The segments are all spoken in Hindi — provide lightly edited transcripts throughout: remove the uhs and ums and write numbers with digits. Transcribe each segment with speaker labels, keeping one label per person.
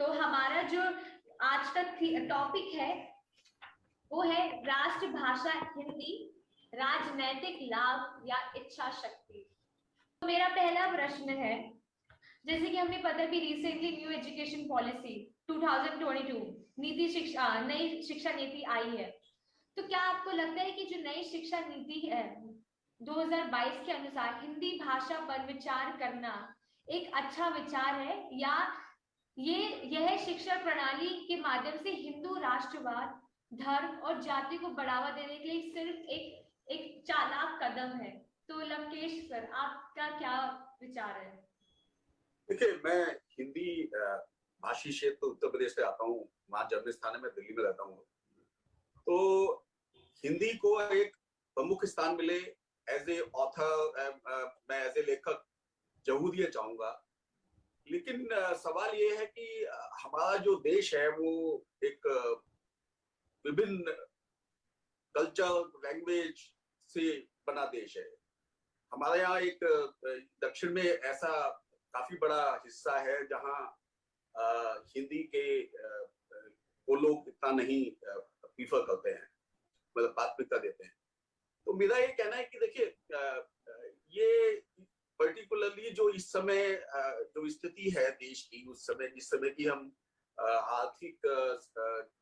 Speaker 1: तो हमारा जो आज का टॉपिक है वो है राष्ट्रभाषा हिंदी, राजनैतिक लाभ या इच्छा शक्ति। तो मेरा पहला प्रश्न है, जैसे कि हमें पता है कि रिसेंटली न्यू एजुकेशन पॉलिसी 2022 नई शिक्षा नीति आई है। तो क्या आपको लगता है कि जो नई शिक्षा नीति है 2022 के अनुसार हिंदी भाषा पर विचार करना एक अच्छा विचार है, या यह शिक्षा प्रणाली के माध्यम से हिंदू राष्ट्रवाद, धर्म और जाति को बढ़ावा देने के लिए सिर्फ एक चालाक कदम है? तो लंकेश सर, आपका क्या विचार है?
Speaker 2: देखिए, मैं हिंदी भाषी क्षेत्र उत्तर प्रदेश से आता हूँ। वहां जन्म स्थान है, मैं दिल्ली में रहता हूँ। तो हिंदी को एक प्रमुख स्थान मिले एज ए ऑथर, मैं एज ए लेखक जरूर दिया चाहूंगा। लेकिन सवाल ये है कि हमारा जो देश है वो एक विभिन्न कल्चर, लैंग्वेज से बना देश है। हमारे यहाँ एक दक्षिण में ऐसा काफी बड़ा हिस्सा है जहाँ हिंदी के वो लोग इतना नहीं प्रीफर करते हैं, मतलब प्राथमिकता देते हैं। तो मेरा ये कहना है कि देखिए, ये पर्टिकुलरली जो इस समय जो स्थिति है देश की, उस समय जिस समय की हम आर्थिक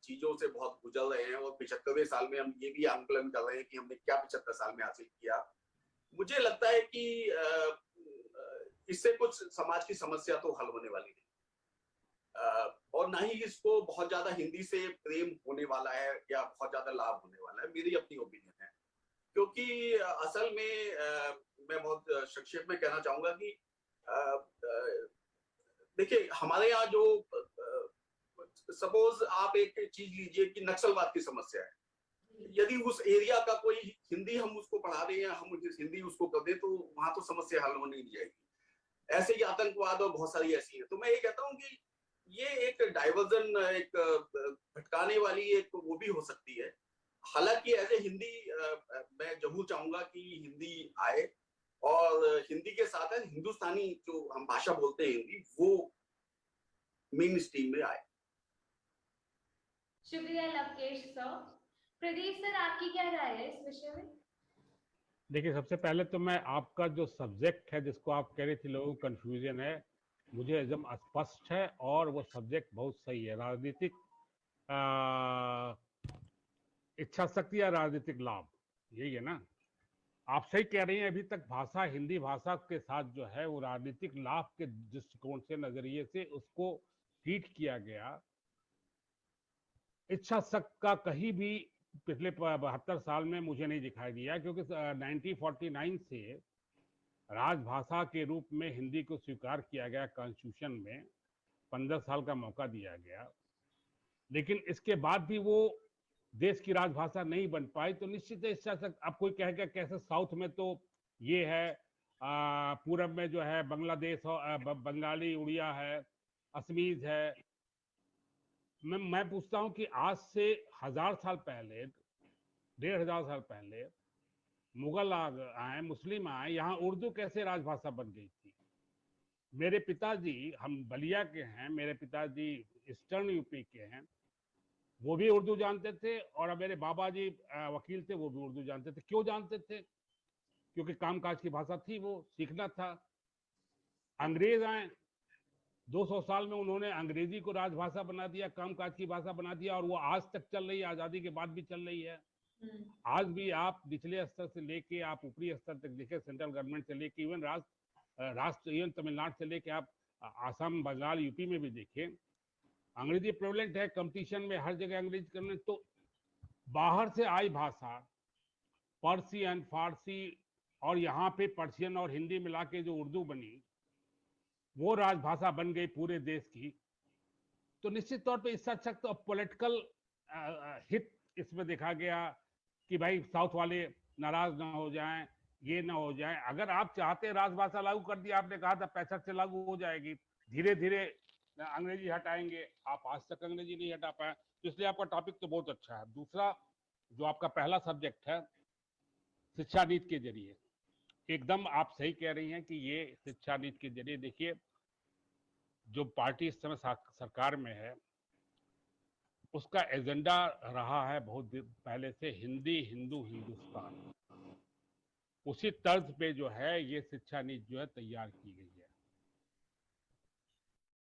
Speaker 2: चीजों से बहुत गुजर रहे हैं, और 75वें साल में हम ये भी आंकलन कर रहे हैं कि हमने क्या 75 साल में हासिल किया। मुझे लगता है कि इससे कुछ समाज की समस्या तो हल होने वाली नहीं, और ना ही इसको बहुत ज्यादा हिंदी से प्रेम होने वाला है या बहुत ज्यादा लाभ होने वाला है। मेरी अपनी ओपिनियन है, क्योंकि असल में मैं बहुत संक्षेप में कहना चाहूंगा कि देखिए, हमारे यहाँ जो सपोज आप एक चीज लीजिए कि नक्सलवाद की समस्या है। यदि उस एरिया का कोई हिंदी हम उसको पढ़ा दें या हम हिंदी उसको कर दें, तो वहां तो समस्या हल होने नहीं जाएगी। ऐसे ही आतंकवाद और बहुत सारी ऐसी है। तो मैं ये कहता हूँ कि ये एक डाइवर्जन, एक भटकाने वाली एक वो भी हो सकती है। हालांकि एज ए हिंदी मैं जरूर चाहूंगा कि हिंदी आए, और हिंदी के साथ है हिंदुस्तानी जो हम भाषा बोलते हैं हिंदी, वो मेन स्ट्रीम में आए।
Speaker 1: शुक्रिया लवकेश सर। प्रदीप सर, आपकी क्या राय है इस विषय में?
Speaker 3: देखिए, सबसे पहले तो मैं आपका जो सब्जेक्ट है जिसको आप कह रहे थे लोगों को कंफ्यूजन है, मुझे एकदम स्पष्ट है और वो सब्जेक्ट बहुत सही है। राजनीतिक इच्छा शक्ति या राजनीतिक लाभ, यही है ना? आप सही कह रही हैं। अभी तक भाषा, हिंदी भाषा के साथ जो है वो राजनीतिक लाभ के दृष्टिकोण से, नजरिए से उसको ट्रीट किया गया। इच्छा शक्ति का कहीं भी पिछले 72 साल में मुझे नहीं दिखाई दिया, क्योंकि 1949 से राजभाषा के रूप में हिंदी को स्वीकार किया गया। कॉन्स्टिट्यूशन में 15 साल का मौका दिया गया, लेकिन इसके बाद भी वो देश की राजभाषा नहीं बन पाई। तो निश्चित है इच्छा शक्ति। अब कोई कहेगा कैसे साउथ में तो ये है, पूरब में जो है बांग्लादेश और बंगाली, उड़िया है, असमीज है। मैं पूछता हूं कि आज से 1000 साल पहले, 1500 साल पहले मुगल आए, मुस्लिम आए, यहाँ उर्दू कैसे राजभाषा बन गई थी? मेरे पिताजी, हम बलिया के हैं, मेरे पिताजी ईस्टर्न यूपी के हैं, वो भी उर्दू जानते थे, और मेरे बाबा जी वकील थे, वो भी उर्दू जानते थे। क्यों जानते थे? क्योंकि कामकाज की भाषा थी, वो सीखना था। अंग्रेज आए, 200 साल में उन्होंने अंग्रेजी को राजभाषा बना दिया, कामकाज की भाषा बना दिया, और वो आज तक चल रही है, आजादी के बाद भी चल रही है। आज भी आप निचले स्तर से लेके आप ऊपरी स्तर तक देखें, सेंट्रल गवर्नमेंट से लेके इवन राष्ट्र इवन तमिलनाडु से लेके आप आसाम, बंगाल, यूपी में भी देखें, अंग्रेजी प्रेवलेंट है। कंपटीशन में हर जगह अंग्रेजी करने। तो बाहर से आई भाषा, पर्शियन, फारसी, और यहाँ पे पर्शियन और हिंदी मिला के जो उर्दू बनी, वो राजभाषा बन गई पूरे देश की। तो निश्चित तौर पे इससे अच्छा तो पॉलिटिकल हित इसमें देखा गया कि भाई साउथ वाले नाराज ना हो जाएं, ये ना हो जाए। अगर आप चाहते राजभाषा लागू कर दिया, आपने कहा था 65 से लागू हो जाएगी, धीरे धीरे अंग्रेजी हटाएंगे। आप आज तक अंग्रेजी नहीं हटा पाए, इसलिए आपका टॉपिक तो बहुत अच्छा है। दूसरा, जो आपका पहला सब्जेक्ट है शिक्षा नीति के जरिए, एकदम आप सही कह रही हैं कि ये शिक्षा नीति के जरिए, देखिए जो पार्टी इस समय सरकार में है उसका एजेंडा रहा है बहुत दिन पहले से हिंदी हिंदू हिंदुस्तान। उसी तर्ज पे जो है ये शिक्षा नीति जो है तैयार की गई है।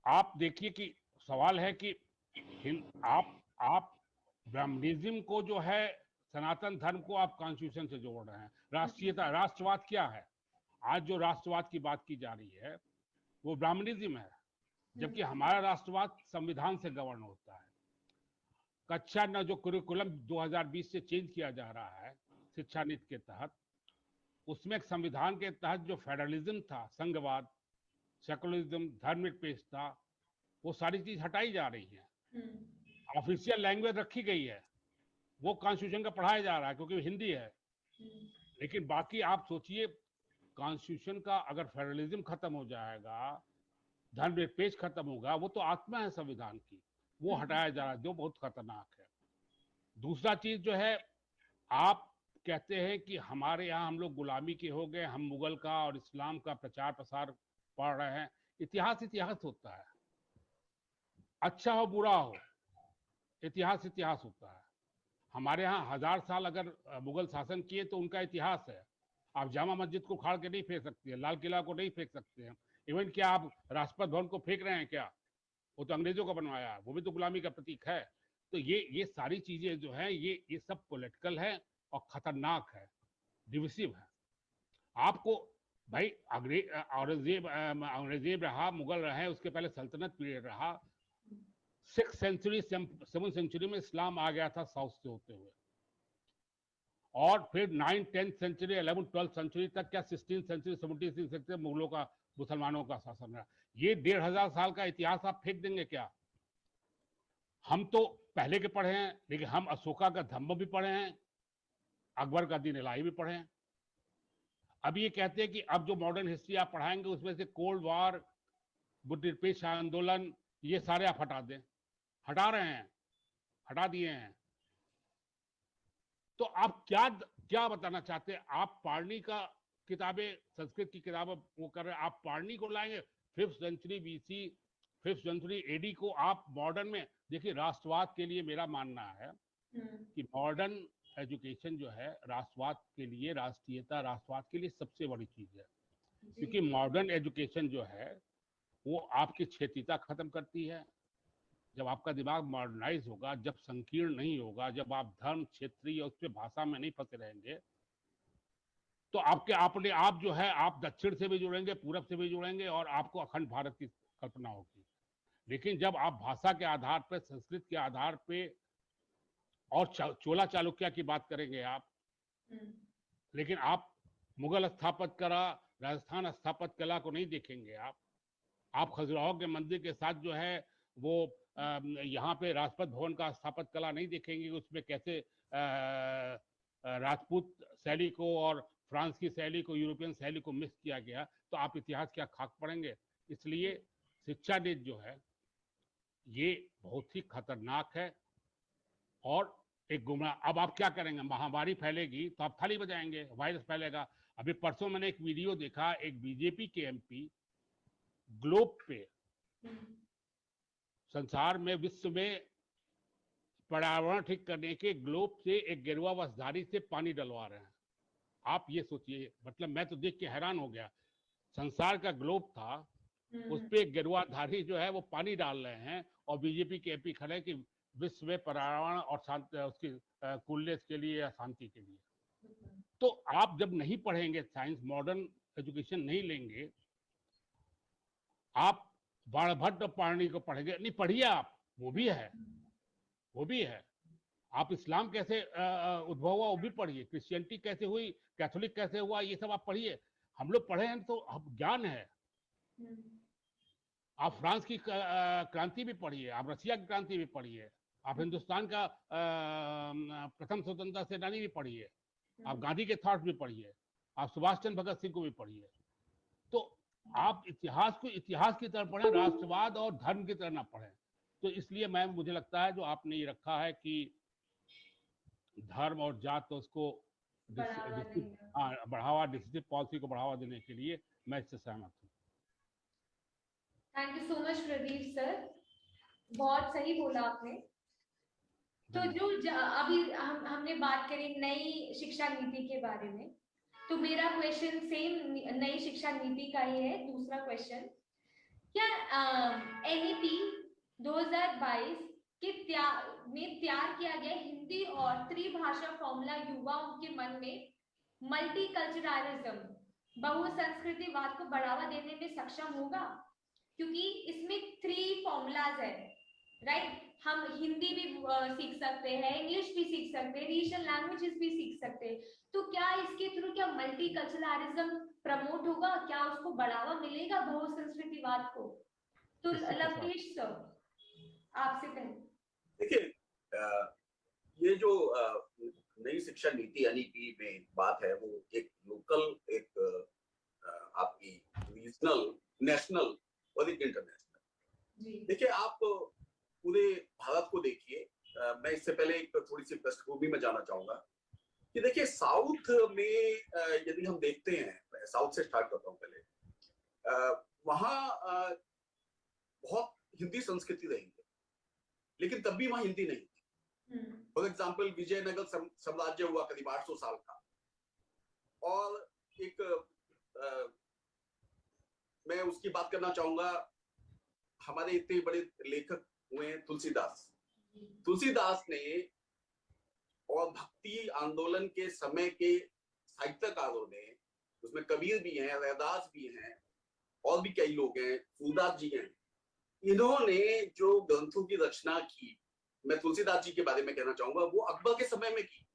Speaker 3: आप देखिए कि सवाल है कि आप ब्राह्मणिज्म को जो है सनातन धर्म को आप कॉन्स्टिट्यूशन से जोड़ रहे हैं। राष्ट्रीयता राष्ट्रवाद क्या है? आज जो राष्ट्रवाद की बात की जा रही है वो ब्राह्मणिज्म है, जबकि हमारा राष्ट्रवाद संविधान से गवर्न होता है। कक्षा न जो करिकुलम 2020 से चेंज किया जा रहा है शिक्षा नीति के तहत, उसमें एक संविधान के तहत जो फेडरलिज्म था, संघवाद, सेकुलरिज्म, धर्मनिरपेक्षता, वो सारी चीज हटाई जा रही है। ऑफिशियल लैंग्वेज रखी गई है, वो कॉन्स्टिट्यूशन का पढ़ाया जा रहा है क्योंकि हिंदी है। लेकिन बाकी आप सोचिए, कॉन्स्टिट्यूशन का अगर फेडरलिज्म खत्म हो जाएगा, धर्मनिरपेक्ष खत्म होगा, वो तो आत्मा है संविधान की, वो हटाया जा रहा है, जो बहुत खतरनाक है। दूसरा चीज जो है, आप कहते हैं कि हमारे यहाँ हम लोग गुलामी के हो गए, हम मुगल का और इस्लाम का प्रचार प्रसार पढ़ रहे हैं। इतिहास इतिहास होता है, अच्छा हो बुरा हो, इतिहास इतिहास होता है। हमारे यहाँ 1000 साल अगर मुगल शासन किए तो उनका इतिहास है। आप जामा मस्जिद को उखाड़ के नहीं फेंक सकते हैं, लाल किला को नहीं फेंक सकते हैं। इवन क्या आप राष्ट्रपति भवन को फेंक रहे हैं क्या? वो तो अंग्रेजों का बनवाया है, वो भी तो गुलामी का प्रतीक है। तो ये सारी चीजें जो है ये सब पॉलिटिकल है और खतरनाक है, डिविसिव है। आपको भाई औरंगजेब रहा, मुगल रहे, उसके पहले सल्तनत पीरियड रहा। 6th सेंचुरी 7th सेंचुरी में इस्लाम आ गया था साउथ से होते हुए, और फिर 9th 10th century 11th 12th century तक, क्या 16th सेंचुरी 17th सेंचुरी मुगलों का, मुसलमानों का शासन रहा। ये 1500 साल का इतिहास आप फेंक देंगे क्या? हम तो पहले के पढ़े हैं, लेकिन हम अशोका का धम्म भी पढ़े हैं, अकबर का दीन इलाही भी पढ़े हैं। अब ये कहते हैं कि अब जो मॉडर्न हिस्ट्री आप पढ़ाएंगे उसमें से कोल्ड वॉर, बुद्धिनिरपेक्ष आंदोलन, ये सारे आप हटा दें। हटा रहे हैं, हटा दिए हैं। तो आप क्या बताना चाहते हैं? आप पाणिनि का किताबें, संस्कृत की किताबें वो कर रहे हैं, आप पाणिनि को लाएंगे 5th century BC, 5th century AD को आप मॉडर्न में देखिए। राष्ट्रवाद के लिए मेरा मानना है कि मॉडर्न एजुकेशन जो है राष्ट्रवाद के लिए, राष्ट्रीयता राष्ट्रवाद के लिए सबसे बड़ी चीज है। क्योंकि मॉडर्न एजुकेशन जो है वो आपकी क्षेत्रीयता खत्म करती है। जब आपका दिमाग मॉडर्नाइज होगा, जब संकीर्ण नहीं होगा, जब आप धर्म, क्षेत्रीय और उसके भाषा में नहीं फंसे रहेंगे, तो आपके अपने आप जो है, आप दक्षिण से भी जुड़ेंगे, पूरब से भी जुड़ेंगे और आपको अखंड भारत की कल्पना होगी। लेकिन जब आप भाषा के आधार पर, संस्कृत के आधार पे और चोला चालुक्य की बात करेंगे आप, लेकिन आप मुगल स्थापत्य कला, राजस्थान स्थापत्य कला को नहीं देखेंगे। आप खजुराहो के मंदिर के साथ जो है वो यहाँ पे राष्ट्रपति भवन का स्थापत्य कला नहीं देखेंगे, उसमें कैसे राजपूत शैली को और फ्रांस की शैली को, यूरोपियन शैली को मिक्स किया गया। तो आप इतिहास क्या खाक पढ़ेंगे? इसलिए शिक्षा नीति जो है ये बहुत ही खतरनाक है और एक गुमराह। अब आप क्या करेंगे? महामारी फैलेगी तो आप थाली बजाएंगे, वायरस फैलेगा। अभी परसों मैंने एक वीडियो देखा, एक बीजेपी के एमपी ग्लोब पे, संसार में, विश्व में पर्यावरण ठीक करने के ग्लोब से एक गेरुआ वस्त्रधारी से पानी डलवा रहे हैं। आप ये सोचिए, मतलब मैं तो देख के हैरान हो गया। संसार का ग्लोब था, उस पे एक गेरुआधारी जो है वो पानी डाल रहे हैं और बीजेपी के एमपी खड़े कि विश्व में पर्यावरण और शांति, उसकी कूलनेस के लिए या शांति के लिए। तो आप जब नहीं पढ़ेंगे साइंस, मॉडर्न एजुकेशन नहीं लेंगे, आप बाणभट्ट और पाणिनि को पढ़ेंगे नहीं? पढ़िए आप, वो भी है, वो भी है। आप इस्लाम कैसे उद्भव हुआ वो भी पढ़िए, क्रिश्चियनिटी कैसे हुई, कैथोलिक कैसे हुआ, ये सब आप पढ़िए। हम लोग पढ़े हैं तो ज्ञान है। आप फ्रांस की क्रांति भी पढ़िए, आप रशिया की क्रांति भी पढ़िए, आप हिंदुस्तान का प्रथम स्वतंत्रता सेनानी भी पढ़िए, आप गांधी के थॉट्स भी पढ़िए, आप सुभाष चंद्र भगत सिंह को भी पढ़िए। तो आप इतिहास को इतिहास की तरह पढ़ें, राष्ट्रवाद और धर्म की तरह ना पढ़ें। तो इसलिए मुझे लगता है जो आपने ये रखा है कि धर्म और जात, तो उसको बढ़ावा, डिसिप्लिन पॉलिसी को बढ़ावा देने के लिए, मैं इससे सहमत हूँ।
Speaker 1: Thank you so much Pradeep sir, बहुत सही बोला आपने। तो अभी हमने बात करी नई शिक्षा नीति के बारे में, तो मेरा क्वेश्चन सेम नई शिक्षा नीति का ही है, दूसरा क्वेश्चन। क्या एनईपी 2022 में तैयार किया गया हिंदी और त्रिभाषा फॉर्मूला युवाओं के मन में मल्टीकल्चरलिज्म बहुसंस्कृतिवाद को बढ़ावा देने में सक्षम होगा? क्योंकि इसमें 3 फॉर्मूलाज है, राइट? हम हिंदी भी सीख सकते हैं, इंग्लिश भी सीख सकते हैं, रीजनल लैंग्वेजेस भी सीख सकते हैं। तो क्या इसके थ्रू क्या मल्टीकल्चरलिज्म प्रमोट होगा? क्या उसको बढ़ावा मिलेगा बहुसंस्कृतिवाद को? तो लवकेश सर, आपसे पहले
Speaker 2: देखिए, ये जो नई शिक्षा नीति एनईपी में बात है, वो एक लोकल, एक आपकी रीजनल, नेशनल और एक इंटरनेशनल। देखिए, आप पूरे भारत को देखिए। मैं इससे पहले एक थोड़ी सी पृष्ठभूमि में जाना चाहूंगा कि देखिए, साउथ में यदि हम देखते हैं, मैं साउथ से स्टार्ट करता हूं पहले। वहां बहुत हिंदी संस्कृति रही है, लेकिन तब भी वहां हिंदी नहीं थी। फॉर एग्जाम्पल, विजयनगर साम्राज्य हुआ करीब 800 साल का, और एक मैं उसकी बात करना चाहूंगा। हमारे इतने बड़े लेखक हुए हैं तुलसीदास ने, और भक्ति आंदोलन के समय के साहित्यकारों ने, उसमें कबीर भी हैं, रैदास भी हैं, और भी कई लोग हैं, सूरदास जी हैं। इन्होंने जो ग्रंथों की रचना की, मैं तुलसीदास जी के बारे में कहना चाहूंगा, वो अकबर के समय में की।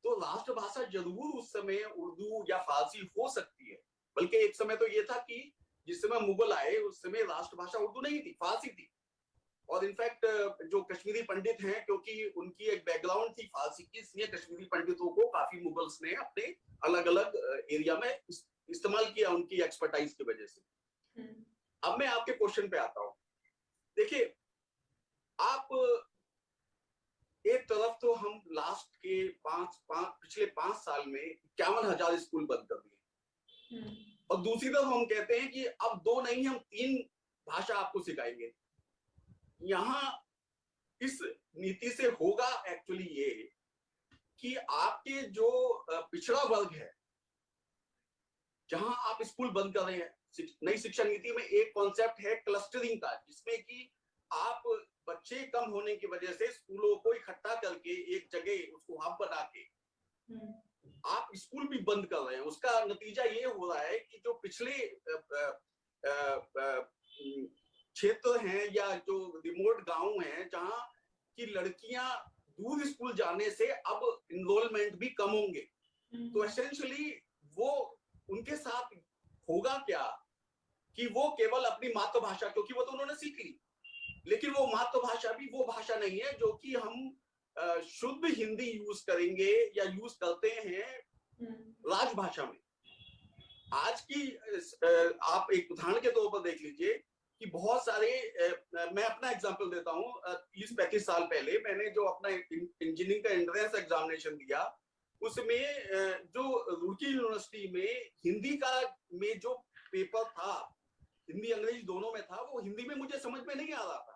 Speaker 2: तो राष्ट्रभाषा जरूर उस समय उर्दू या फारसी हो सकती है, बल्कि एक समय तो ये था कि जिस समय मुगल आए उस समय राष्ट्रभाषा उर्दू नहीं थी, फारसी थी। और इनफैक्ट जो कश्मीरी पंडित हैं, क्योंकि उनकी एक बैकग्राउंड थी फारसी की, इसलिए कश्मीरी पंडितों को काफी मुगल्स ने अपने अलग अलग एरिया में इस्तेमाल किया, उनकी एक्सपर्टाइज की वजह से। अब मैं आपके क्वेश्चन पे आता हूं। देखिए, आप एक तरफ तो हम लास्ट के पिछले 5 साल में 51,000 स्कूल बंद कर दिए, और दूसरी तरफ हम कहते हैं कि अब 2 नहीं, हम 3 भाषा आपको सिखाएंगे। यहाँ इस नीति से होगा एक्चुअली ये कि आपके जो पिछड़ा वर्ग है, जहां आप स्कूल बंद कर रहे हैं, नई शिक्षा नीति में एक कॉन्सेप्ट है क्लस्टरिंग का, जिसमें कि आप बच्चे कम होने की वजह से स्कूलों को इकट्ठा करके एक जगह उसको हब बना के आप स्कूल भी बंद कर रहे हैं। उसका नतीजा ये हो रहा है कि जो पिछले क्षेत्र हैं या जो रिमोट गांव हैं, जहां की लड़कियां दूर स्कूल जाने से अब इनरोलमेंट भी कम होंगे। तो एसेंशियली वो उनके साथ होगा क्या कि वो केवल अपनी मातृभाषा, क्योंकि वो तो उन्होंने सीख ली, लेकिन वो मातृभाषा भी वो भाषा नहीं है जो कि हम शुद्ध हिंदी यूज करेंगे या यूज करते हैं राजभाषा में। आज की आप एक उदाहरण के तौर पर देख लीजिए कि बहुत सारे, मैं अपना एग्जांपल देता हूँ। 30-35 साल पहले मैंने जो अपना इंजीनियरिंग का एंट्रेंस एग्जामिनेशन दिया, उसमें जो रुड़की यूनिवर्सिटी में हिंदी का में जो पेपर था, हिंदी अंग्रेजी दोनों में था, वो हिंदी में मुझे समझ में नहीं आ रहा था।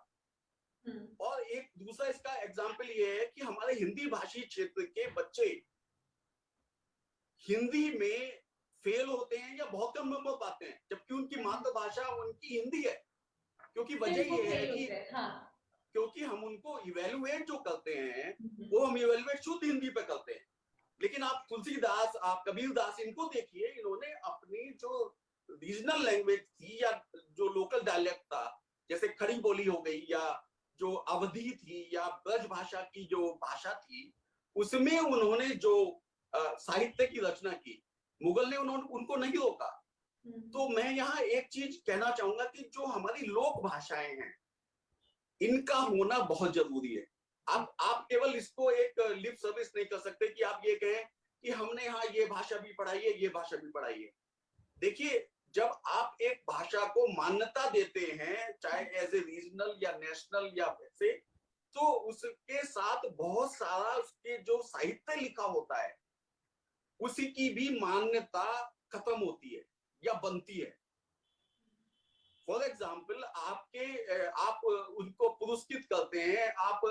Speaker 2: और एक दूसरा इसका एग्जाम्पल ये है कि हमारे हिंदी भाषी क्षेत्र के बच्चे हिंदी में फेल होते हैं या बहुत कम नंबर पाते हैं, जबकि उनकी मातृभाषा उनकी हिंदी है। क्योंकि वजह ये है कि क्योंकि हम उनको इवेलुएट जो करते हैं, वो हम इवेलुएट शुद्ध हिंदी पे करते हैं। लेकिन आप तुलसीदास, आप कबीरदास, इनको देखिए, इन्होंने अपनी जो रीजनल लैंग्वेज थी या जो लोकल डायलेक्ट था, जैसे खड़ी बोली हो गई या जो अवधी थी या ब्रज भाषा की जो भाषा थी, उसमें उन्होंने जो साहित्य की रचना की, मुगल ने उनको नहीं रोका। तो मैं यहाँ एक चीज कहना चाहूंगा कि जो हमारी लोक भाषाएं हैं, इनका होना बहुत जरूरी है। आप केवल इसको एक लिप सर्विस नहीं कर सकते कि आप ये कहें कि हमने यहाँ ये भाषा भी पढ़ाई है, ये भाषा भी पढ़ाई है। देखिए, जब आप एक भाषा को मान्यता देते हैं, चाहे एज ए रीजनल या नेशनल या वैसे, तो उसके साथ बहुत सारा उसके जो साहित्य लिखा होता है, उसी की भी मान्यता खत्म होती है या बनती है। फॉर एग्जाम्पल आप उनको पुरस्कृत करते हैं, आप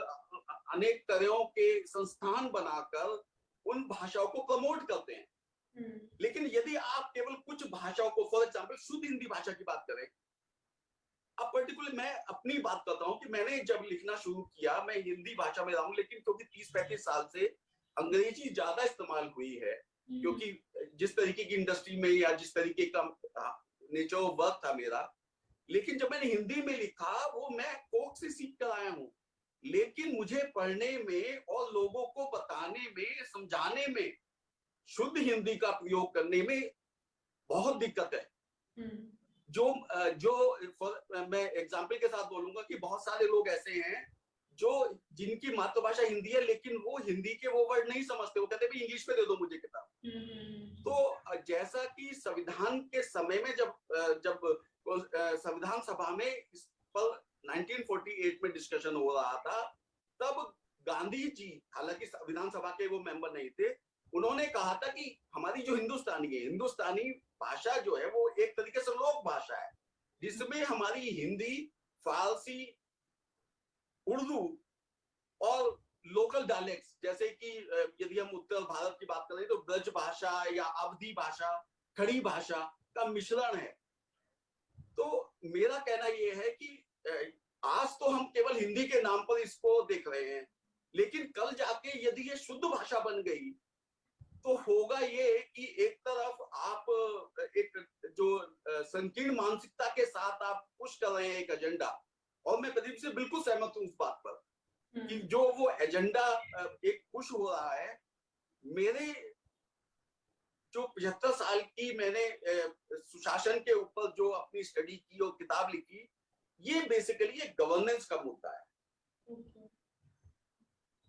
Speaker 2: अनेक तरह के संस्थान बनाकर उन भाषाओं को प्रमोट करते हैं। लेकिन यदि आप केवल कुछ भाषाओं को, फॉर एग्जाम्पल शुद्ध हिंदी भाषा की बात करें, अब पर्टिकुलर मैं अपनी बात करता हूं कि मैंने जब लिखना शुरू किया, मैं हिंदी भाषा में रहा हूं, लेकिन क्योंकि 30-35 साल से अंग्रेजी ज्यादा इस्तेमाल हुई है, क्योंकि जिस तरीके की इंडस्ट्री में या जिस तरीके का नेचर ऑफ वर्क था मेरा, लेकिन जब मैंने हिंदी में लिखा वो मैं कोक से सीख कर आया हूं, लेकिन मुझे पढ़ने में और लोगों को बताने में, समझाने में, शुद्ध हिंदी का प्रयोग करने में बहुत दिक्कत है। मैं एग्जाम्पल के साथ बोलूंगा कि बहुत सारे लोग ऐसे हैं जो जिनकी मातृभाषा हिंदी है, लेकिन वो हिंदी के वो वर्ड नहीं समझते, वो कहते हैं इंग्लिश में दे दो मुझे किताब। तो जैसा कि संविधान के समय में जब संविधान सभा में इस पर 1948 में डिस्कशन हो रहा था, तब गांधी जी, हालांकि संविधान सभा के वो मेंबर नहीं थे, उन्होंने कहा था कि हमारी जो हिंदुस्तानी भाषा जो है वो एक तरीके से लोक भाषा है, जिसमें हमारी हिंदी, फारसी, उर्दू और लोकल डायलेक्ट्स, जैसे कि यदि हम उत्तर भारत की बात करें तो ब्रज भाषा या अवधी भाषा, खड़ी भाषा का मिश्रण है। तो मेरा कहना यह है कि आज तो हम केवल हिंदी के नाम पर इसको देख रहे हैं, लेकिन कल जाके यदि ये शुद्ध भाषा बन गई तो होगा ये कि एक तरफ आप एक जो संकीर्ण मानसिकता के साथ आप पुश कर रहे हैं एक एजेंडा, और मैं प्रदीप से बिल्कुल सहमत हूं उस बात पर कि जो वो एजेंडा एक पुश हो रहा है। मेरे जो 75 साल की मैंने सुशासन के ऊपर जो अपनी स्टडी की और किताब लिखी, ये बेसिकली एक गवर्नेंस का मुद्दा है।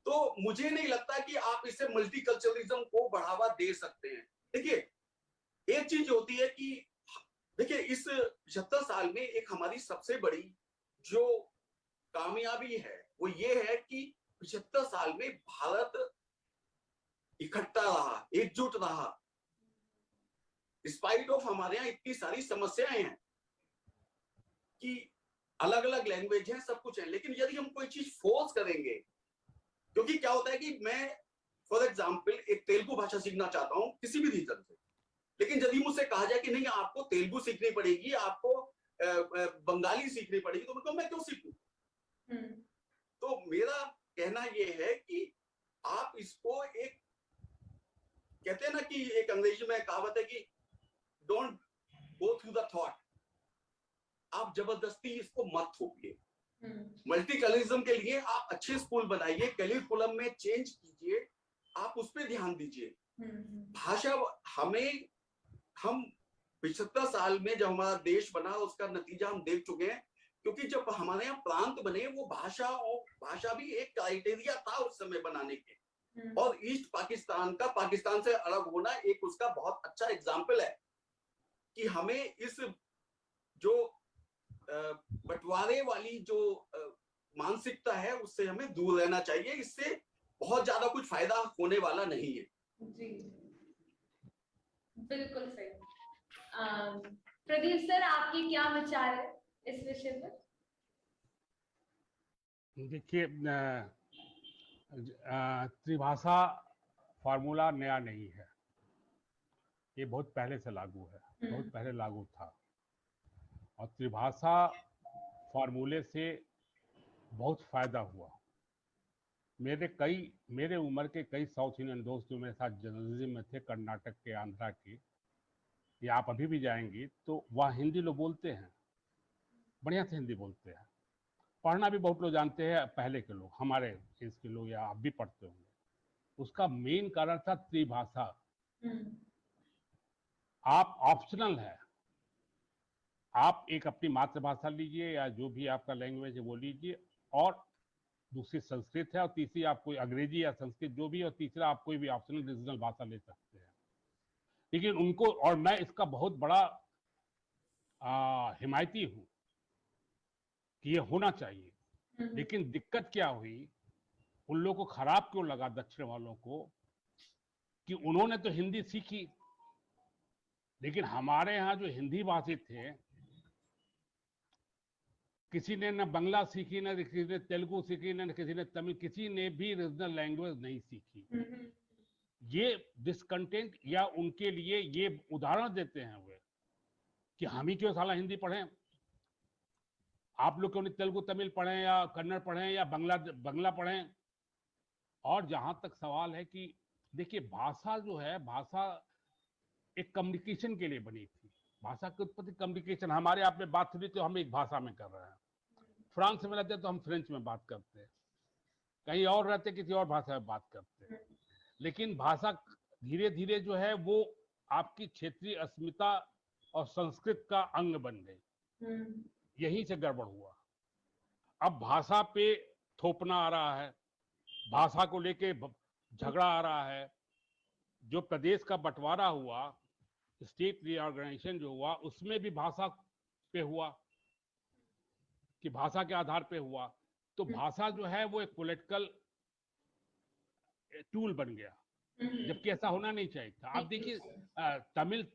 Speaker 2: तो मुझे नहीं लगता कि आप इससे मल्टीकल्चरलिज्म को बढ़ावा दे सकते हैं। देखिए, एक चीज होती है कि देखिए इस 75 साल में एक हमारी सबसे बड़ी जो कामयाबी है वो ये है कि 75 साल में भारत इकट्ठा रहा, एकजुट रहा, डिस्पाइट ऑफ हमारे यहाँ इतनी सारी समस्याएं हैं कि अलग अलग लैंग्वेज है, सब कुछ है, लेकिन यदि हम कोई चीज फोर्स करेंगे, क्योंकि क्या होता है कि मैं फॉर एग्जाम्पल एक तेलुगु भाषा सीखना चाहता हूं किसी भी रीजन से, लेकिन यदि मुझसे कहा जाए कि नहीं आपको तेलुगु सीखनी पड़ेगी, आपको बंगाली सीखनी पड़ेगी, तो मैं क्यों सीखूं? तो मेरा कहना यह है कि आप इसको एक, कहते हैं ना कि एक अंग्रेजी में कहावत है कि don't go through the thought, आप जबरदस्ती इसको मत थोपिए। मल्टीकल्चरलिज्म के लिए आप अच्छे स्कूल बनाइए, करिकुलम में चेंज कीजिए, आप उस पर ध्यान दीजिए। भाषा हम 75 साल में जब हमारा देश बना उसका नतीजा हम देख चुके हैं, क्योंकि जब हमारे यहाँ प्रांत बने वो भाषा भी एक क्राइटेरिया था उस समय बनाने के, और ईस्ट पाकिस्तान का पाकिस्तान से अलग होना एक उसका बहुत अच्छा एग्जाम्पल है कि हमें इस जो बंटवारे वाली जो मानसिकता है उससे हमें दूर रहना चाहिए। इससे बहुत ज्यादा कुछ फायदा होने वाला नहीं है।
Speaker 1: जी बिल्कुल सही। प्रदीप सर, आपके क्या विचार है इस विषय पर?
Speaker 3: देखिए, त्रिभाषा फॉर्मूला नया नहीं है, ये बहुत पहले से लागू है, बहुत पहले लागू था, और त्रिभाषा फॉर्मूले से बहुत फायदा हुआ। मेरे उम्र के कई साउथ इंडियन दोस्त जो मेरे साथ जर्नलिज्म में थे, कर्नाटक के, आंध्रा के, या आप अभी भी जाएंगी तो वहाँ हिंदी लोग बोलते हैं, बढ़िया से हिंदी बोलते हैं, पढ़ना भी बहुत लोग जानते हैं, पहले के लोग, हमारे देश के लोग, या आप भी पढ़ते होंगे। उसका मेन कारण था त्रिभाषा। आप ऑप्शनल है, आप एक अपनी मातृभाषा लीजिए या जो भी आपका लैंग्वेज है वो लीजिए, और दूसरी संस्कृत है, और तीसरी आप कोई अंग्रेजी या संस्कृत जो भी, और तीसरा आप कोई भी ऑप्शनल रीजनल भाषा ले सकते हैं। लेकिन उनको, और मैं इसका बहुत बड़ा हिमायती हूं कि ये होना चाहिए, लेकिन दिक्कत क्या हुई, उन लोगों को खराब क्यों लगा, दक्षिण वालों को, कि उन्होंने तो हिंदी सीखी, लेकिन हमारे यहाँ जो हिंदी भाषी थे किसी ने न बांग्ला सीखी, न किसी ने तेलुगु सीखी, न किसी ने तमिल, किसी ने भी रीजनल लैंग्वेज नहीं सीखी। ये डिसकंटेंट या उनके लिए ये उदाहरण देते हैं वे कि हम ही क्यों साला हिंदी पढ़ें, आप लोग क्यों नहीं तेलुगु तमिल पढ़ें या कन्नड़ पढ़ें या बंगला पढ़ें। और जहां तक सवाल है कि देखिए भाषा जो है, भाषा एक कम्युनिकेशन के लिए बनी थी। भाषा की उत्पत्ति कम्युनिकेशन, हमारे आप में बात हुई तो हम एक भाषा में कर रहे हैं, फ्रांस में रहते तो हम फ्रेंच में बात करते हैं, कहीं और रहते किसी और भाषा में बात करते हैं। लेकिन भाषा धीरे धीरे जो है वो आपकी क्षेत्रीय अस्मिता और संस्कृत का अंग बन गई। यहीं से गड़बड़ हुआ। अब भाषा पे थोपना आ रहा है, भाषा को लेके झगड़ा आ रहा है। जो प्रदेश का बंटवारा हुआ, स्टेट रीऑर्गेनाइजेशन जो हुआ, उसमें भी भाषा पे हुआ कि भाषा के आधार पे हुआ। तो भाषा जो है वो एक पॉलिटिकल टूल बन गया, जबकि ऐसा होना नहीं चाहिए था। आप देखिए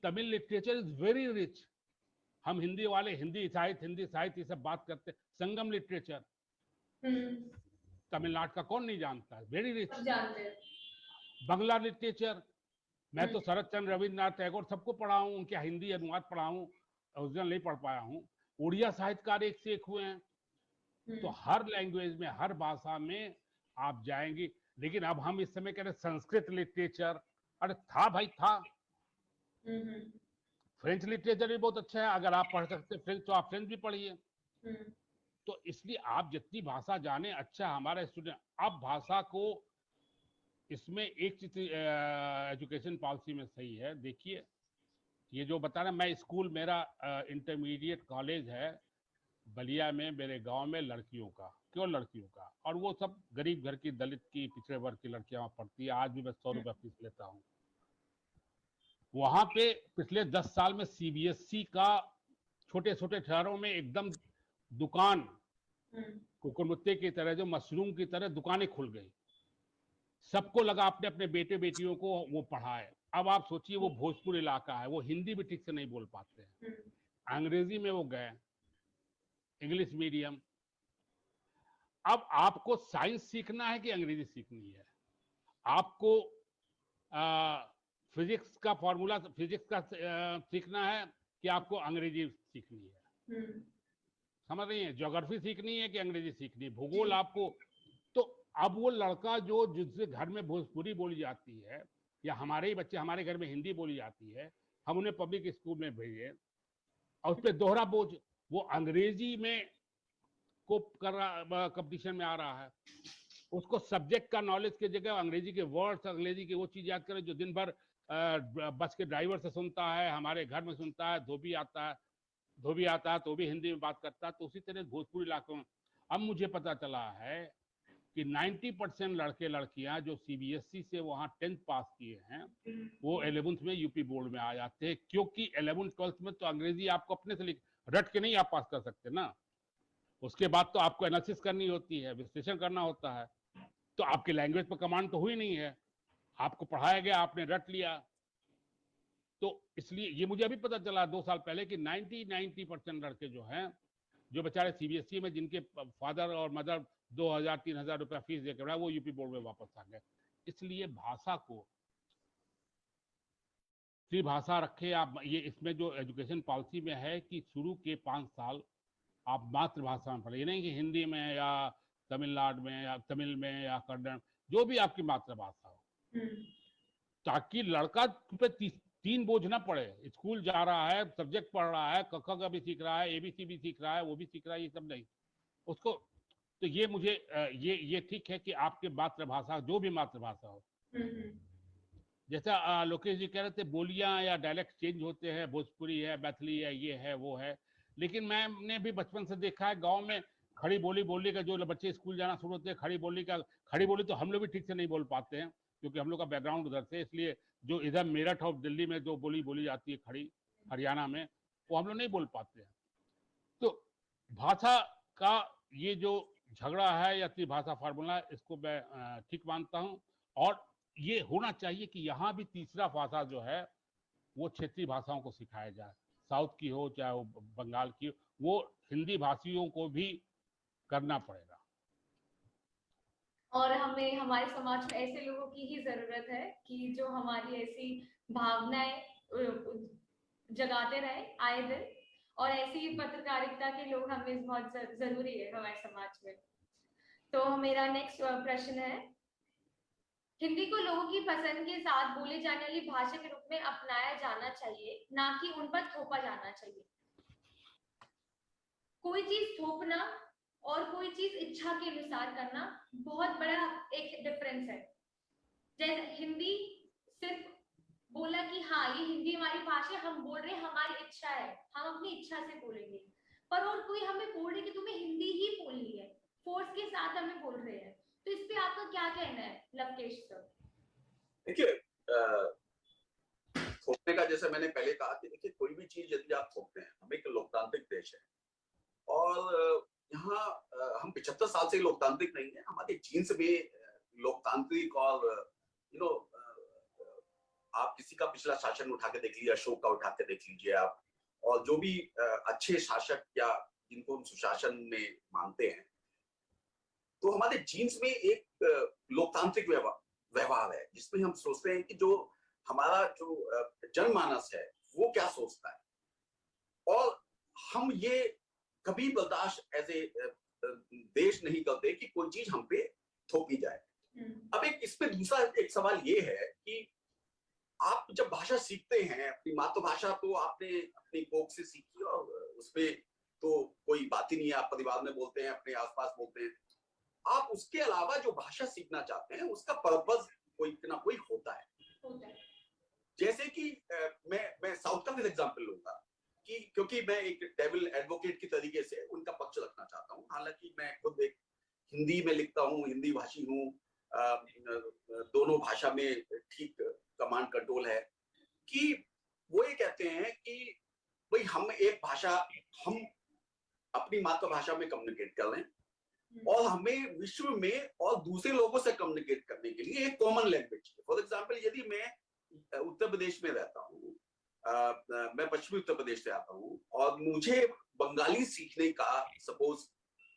Speaker 3: Tamil literature is very rich. हम हिंदी वाले हिंदी साहित्य ये सब बात करते हैं। संगम लिटरेचर तमिलनाडु का कौन नहीं जानता है, वेरी रिच। बांग्ला लिटरेचर, मैं तो शरद चंद्र, रविन्द्रनाथ टैगोर सबको पढ़ा हूँ, उनके हिंदी अनुवाद पढ़ा हूँ, ओरिजिनल नहीं पढ़ पाया हूँ। उड़िया साहित्यकार एक से एक हुए हैं। तो हर लैंग्वेज में, हर भाषा में आप जाएंगे। लेकिन अब हम इस समय कह रहे संस्कृत लिटरेचर, अरे था भाई था। फ्रेंच लिटरेचर भी बहुत अच्छा है, अगर आप पढ़ सकते फ्रेंच तो आप फ्रेंच भी पढ़िए। तो इसलिए आप जितनी भाषा जाने अच्छा। हमारे स्टूडेंट अब भाषा को, इसमें एक चीज एजुकेशन पॉलिसी में सही है। देखिए ये जो बता रहे, मैं स्कूल, मेरा इंटरमीडिएट कॉलेज है बलिया में, मेरे गांव में, लड़कियों का। क्यों लड़कियों का? और वो सब गरीब घर की, दलित की, पिछड़े वर्ग की लड़कियां वहां पढ़ती है। आज भी मैं 100 रुपया फीस लेता हूँ। वहां पे पिछले 10 साल में सीबीएसई का छोटे छोटे शहरों में एकदम दुकान, कुकुरमुत्ते की तरह, जो मशरूम की तरह दुकानें खुल गई। सबको लगा अपने अपने बेटे बेटियों को वो पढ़ाए। अब आप सोचिए, वो भोजपुर इलाका है, वो हिंदी भी ठीक से नहीं बोल पाते हैं, अंग्रेजी में वो गए, इंग्लिश मीडियम। अब आपको साइंस सीखना है कि अंग्रेजी सीखनी है? आपको फिजिक्स का फॉर्मूला, फिजिक्स का सीखना है कि आपको अंग्रेजी सीखनी है? समझ रही है? ज्योग्राफी सीखनी है कि अंग्रेजी सीखनी है? भूगोल आपको। तो अब वो लड़का जो, जिससे घर में भोजपुरी बोली जाती है, या हमारे ही बच्चे, हमारे घर में हिंदी बोली जाती है, हम उन्हें पब्लिक स्कूल में भेजे, और उस पर दोहरा बोझ, वो अंग्रेजी में को कर रहा, कंपटीशन में आ रहा है। उसको सब्जेक्ट का नॉलेज की जगह अंग्रेजी के वर्ड्स, अंग्रेजी की वो चीज याद करे जो दिन भर बस के ड्राइवर से सुनता है, हमारे घर में सुनता है। धोबी आता है तो भी हिंदी में बात करता है। तो उसी तरह भोजपुरी इलाकों में अब मुझे पता चला है कि 90% लड़के लड़कियां जो सीबीएसई से वहां 10th पास किए हैं, वो 11th में यूपी बोर्ड में आ जाते हैं। क्योंकि 11th 12th में तो अंग्रेजी आपको अपने से रट के नहीं आप पास कर सकते ना। उसके बाद तो आपको एनालिसिस करनी होती है, विश्लेषण करना होता है। तो आपकी लैंग्वेज पर कमांड तो हुई नहीं है, आपको पढ़ाया गया, आपने रट लिया। तो इसलिए ये मुझे अभी पता चला 2 साल पहले कि 90% लड़के जो हैं, जो बेचारे सीबीएसई में, जिनके फादर और मदर 2000-3000 रुपया फीस देकर वो यूपी बोर्ड में वापस आ गए। इसलिए भाषा को त्रिभाषा रखे आप। ये इसमें जो एजुकेशन पॉलिसी में है कि शुरू के 5 साल आप मातृभाषा में पढ़े, नहीं कि हिंदी में या तमिलनाडु में या तमिल में या कन्नड़, जो भी आपकी मातृभाषा हो, ताकि लड़का पे 3 बोझ ना पड़े। स्कूल जा रहा है, सब्जेक्ट पढ़ रहा है, क ख भी सीख रहा है, एबीसी भी सीख रहा है, वो भी सीख रहा है, ये सब नहीं उसको। तो ये मुझे ये ठीक है कि आपके मातृभाषा, जो भी मातृभाषा हो, जैसा लोकेश जी कह रहे थे, बोलियां या डायलेक्ट चेंज होते हैं, भोजपुरी है, मैथिली है, ये है वो है। लेकिन मैंने भी बचपन से देखा है गांव में खड़ी बोली बोलने का, जो बच्चे स्कूल जाना शुरू होते हैं, खड़ी बोली तो हम लोग भी ठीक से नहीं बोल पाते हैं, क्योंकि हम लोग का बैकग्राउंड उधर से। इसलिए जो इधर मेरठ और दिल्ली में जो बोली बोली जाती है खड़ी, हरियाणा में, वो हम लोग नहीं बोल पाते हैं। तो भाषा का ये जो झगड़ा है या त्रिभाषा फार्मूला, इसको मैं ठीक मानता हूँ। और ये होना चाहिए कि यहाँ भी तीसरा भाषा जो है वो क्षेत्रीय भाषाओं को सिखाया जाए, साउथ की हो चाहे वो बंगाल की हो, वो हिंदी भाषियों को भी करना पड़ेगा।
Speaker 1: और हमें हमारे समाज में ऐसे लोगों की ही जरूरत है कि जो हमारी ऐसी भावनाएं जगाते रहे आए दिन, और ऐसी पत्रकारिता के लोग हमें बहुत जरूरी है हमारे समाज में। तो मेरा नेक्स्ट प्रश्न है, हिंदी को लोगों की पसंद के साथ बोले जाने वाली भाषा के रूप में अपनाया जाना चाहिए, ना कि उन पर थोपा जाना चाहिए। कोई चीज थोपना और कोई चीज इच्छा के अनुसार करना बहुत बड़ा एक डिफरेंस है। जैसे हिंदी सिर्फ बोला कि हाँ ये हिंदी हमारी भाषा है, हम बोल रहे हैं, हमारी इच्छा है, हम अपनी इच्छा से बोलेंगे। पर और कोई हमें बोल रहे कि तुम्हें हिंदी ही बोलनी है, फोर्स के साथ हमें बोल रहे हैं, तो इस पे आपका क्या कहना है लवकेश सर?
Speaker 2: देखिए, थोपने का जैसे मैंने पहले कहा कि देखिए कोई भी चीज यदि आप थोपते हैं, हम एक लोकतांत्रिक देश है और यहाँ हम 75 साल से लोकतांत्रिक नहीं है, हमारे जीन्स में लोकतांत्रिक और यू नो आप किसी का पिछला शासन उठा के देख लीजिए, अशोक का उठा के देख लीजिए आप, और जो भी अच्छे शासक या जिनको हम सुशासन में मानते हैं, तो हमारे जीन्स में एक लोकतांत्रिक व्यवहार है जिसमें हम सोचते हैं कि जो हमारा जो जनमानस है वो क्या सोचता है, और हम ये कभी बर्दाश्त एज ए देश नहीं करते कि कोई चीज हम पे थोपी जाए। अब एक इस पे दूसरा एक सवाल ये है कि आप जब भाषा सीखते हैं, अपनी मातृभाषा तो आपने अपनी कोख से सीखी और उसपे तो कोई बात ही नहीं है, आप परिवार में बोलते हैं, अपने आसपास बोलते हैं। आप उसके अलावा जो भाषा सीखना चाहते हैं उसका पर्पस कोई ना कोई होता है। जैसे कि मैं साउथ का फिर एग्जांपल लूंगा कि क्योंकि मैं एक डेविल एडवोकेट की तरीके से उनका पक्ष रखना चाहता हूँ, हालांकि मैं खुद एक हिंदी में लिखता हूँ, हिंदी भाषी हूँ, दोनों भाषा में ठीक कमांड कंट्रोल है, कि वो ये कहते हैं कि भाई हम एक भाषा, हम अपनी मातृभाषा में कम्युनिकेट कर रहे हैं और हमें विश्व में और दूसरे लोगों से कम्युनिकेट करने के लिए एक कॉमन लैंग्वेज है। फॉर एग्जाम्पल, यदि मैं उत्तर प्रदेश में रहता हूँ, मैं पश्चिमी उत्तर प्रदेश से आता हूँ और मुझे बंगाली सीखने का सपोज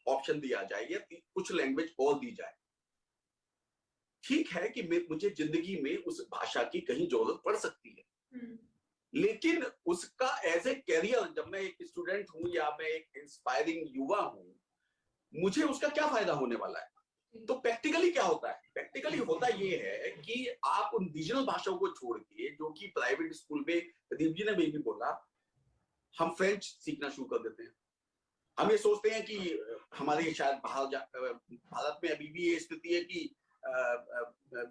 Speaker 2: ऑप्शन दिया जाए या कुछ लैंग्वेज और दी जाए, ठीक है कि मुझे जिंदगी में उस भाषा की कहीं जरूरत पड़ सकती है, लेकिन उसका एज ए कैरियर, जब मैं एक स्टूडेंट हूं या मैं एक इंस्पायरिंग युवा हूं, मुझे उसका क्या फायदा होने वाला है? तो प्रैक्टिकली क्या होता है? प्रैक्टिकली होता ये है कि आप उन रीजनल भाषाओं को छोड़ के, जो कि प्राइवेट स्कूल में प्रदीप जी ने भी बोला, हम फ्रेंच सीखना शुरू कर देते हैं। हम ये सोचते हैं कि हमारे शायद भारत में अभी भी ये स्थिति है कि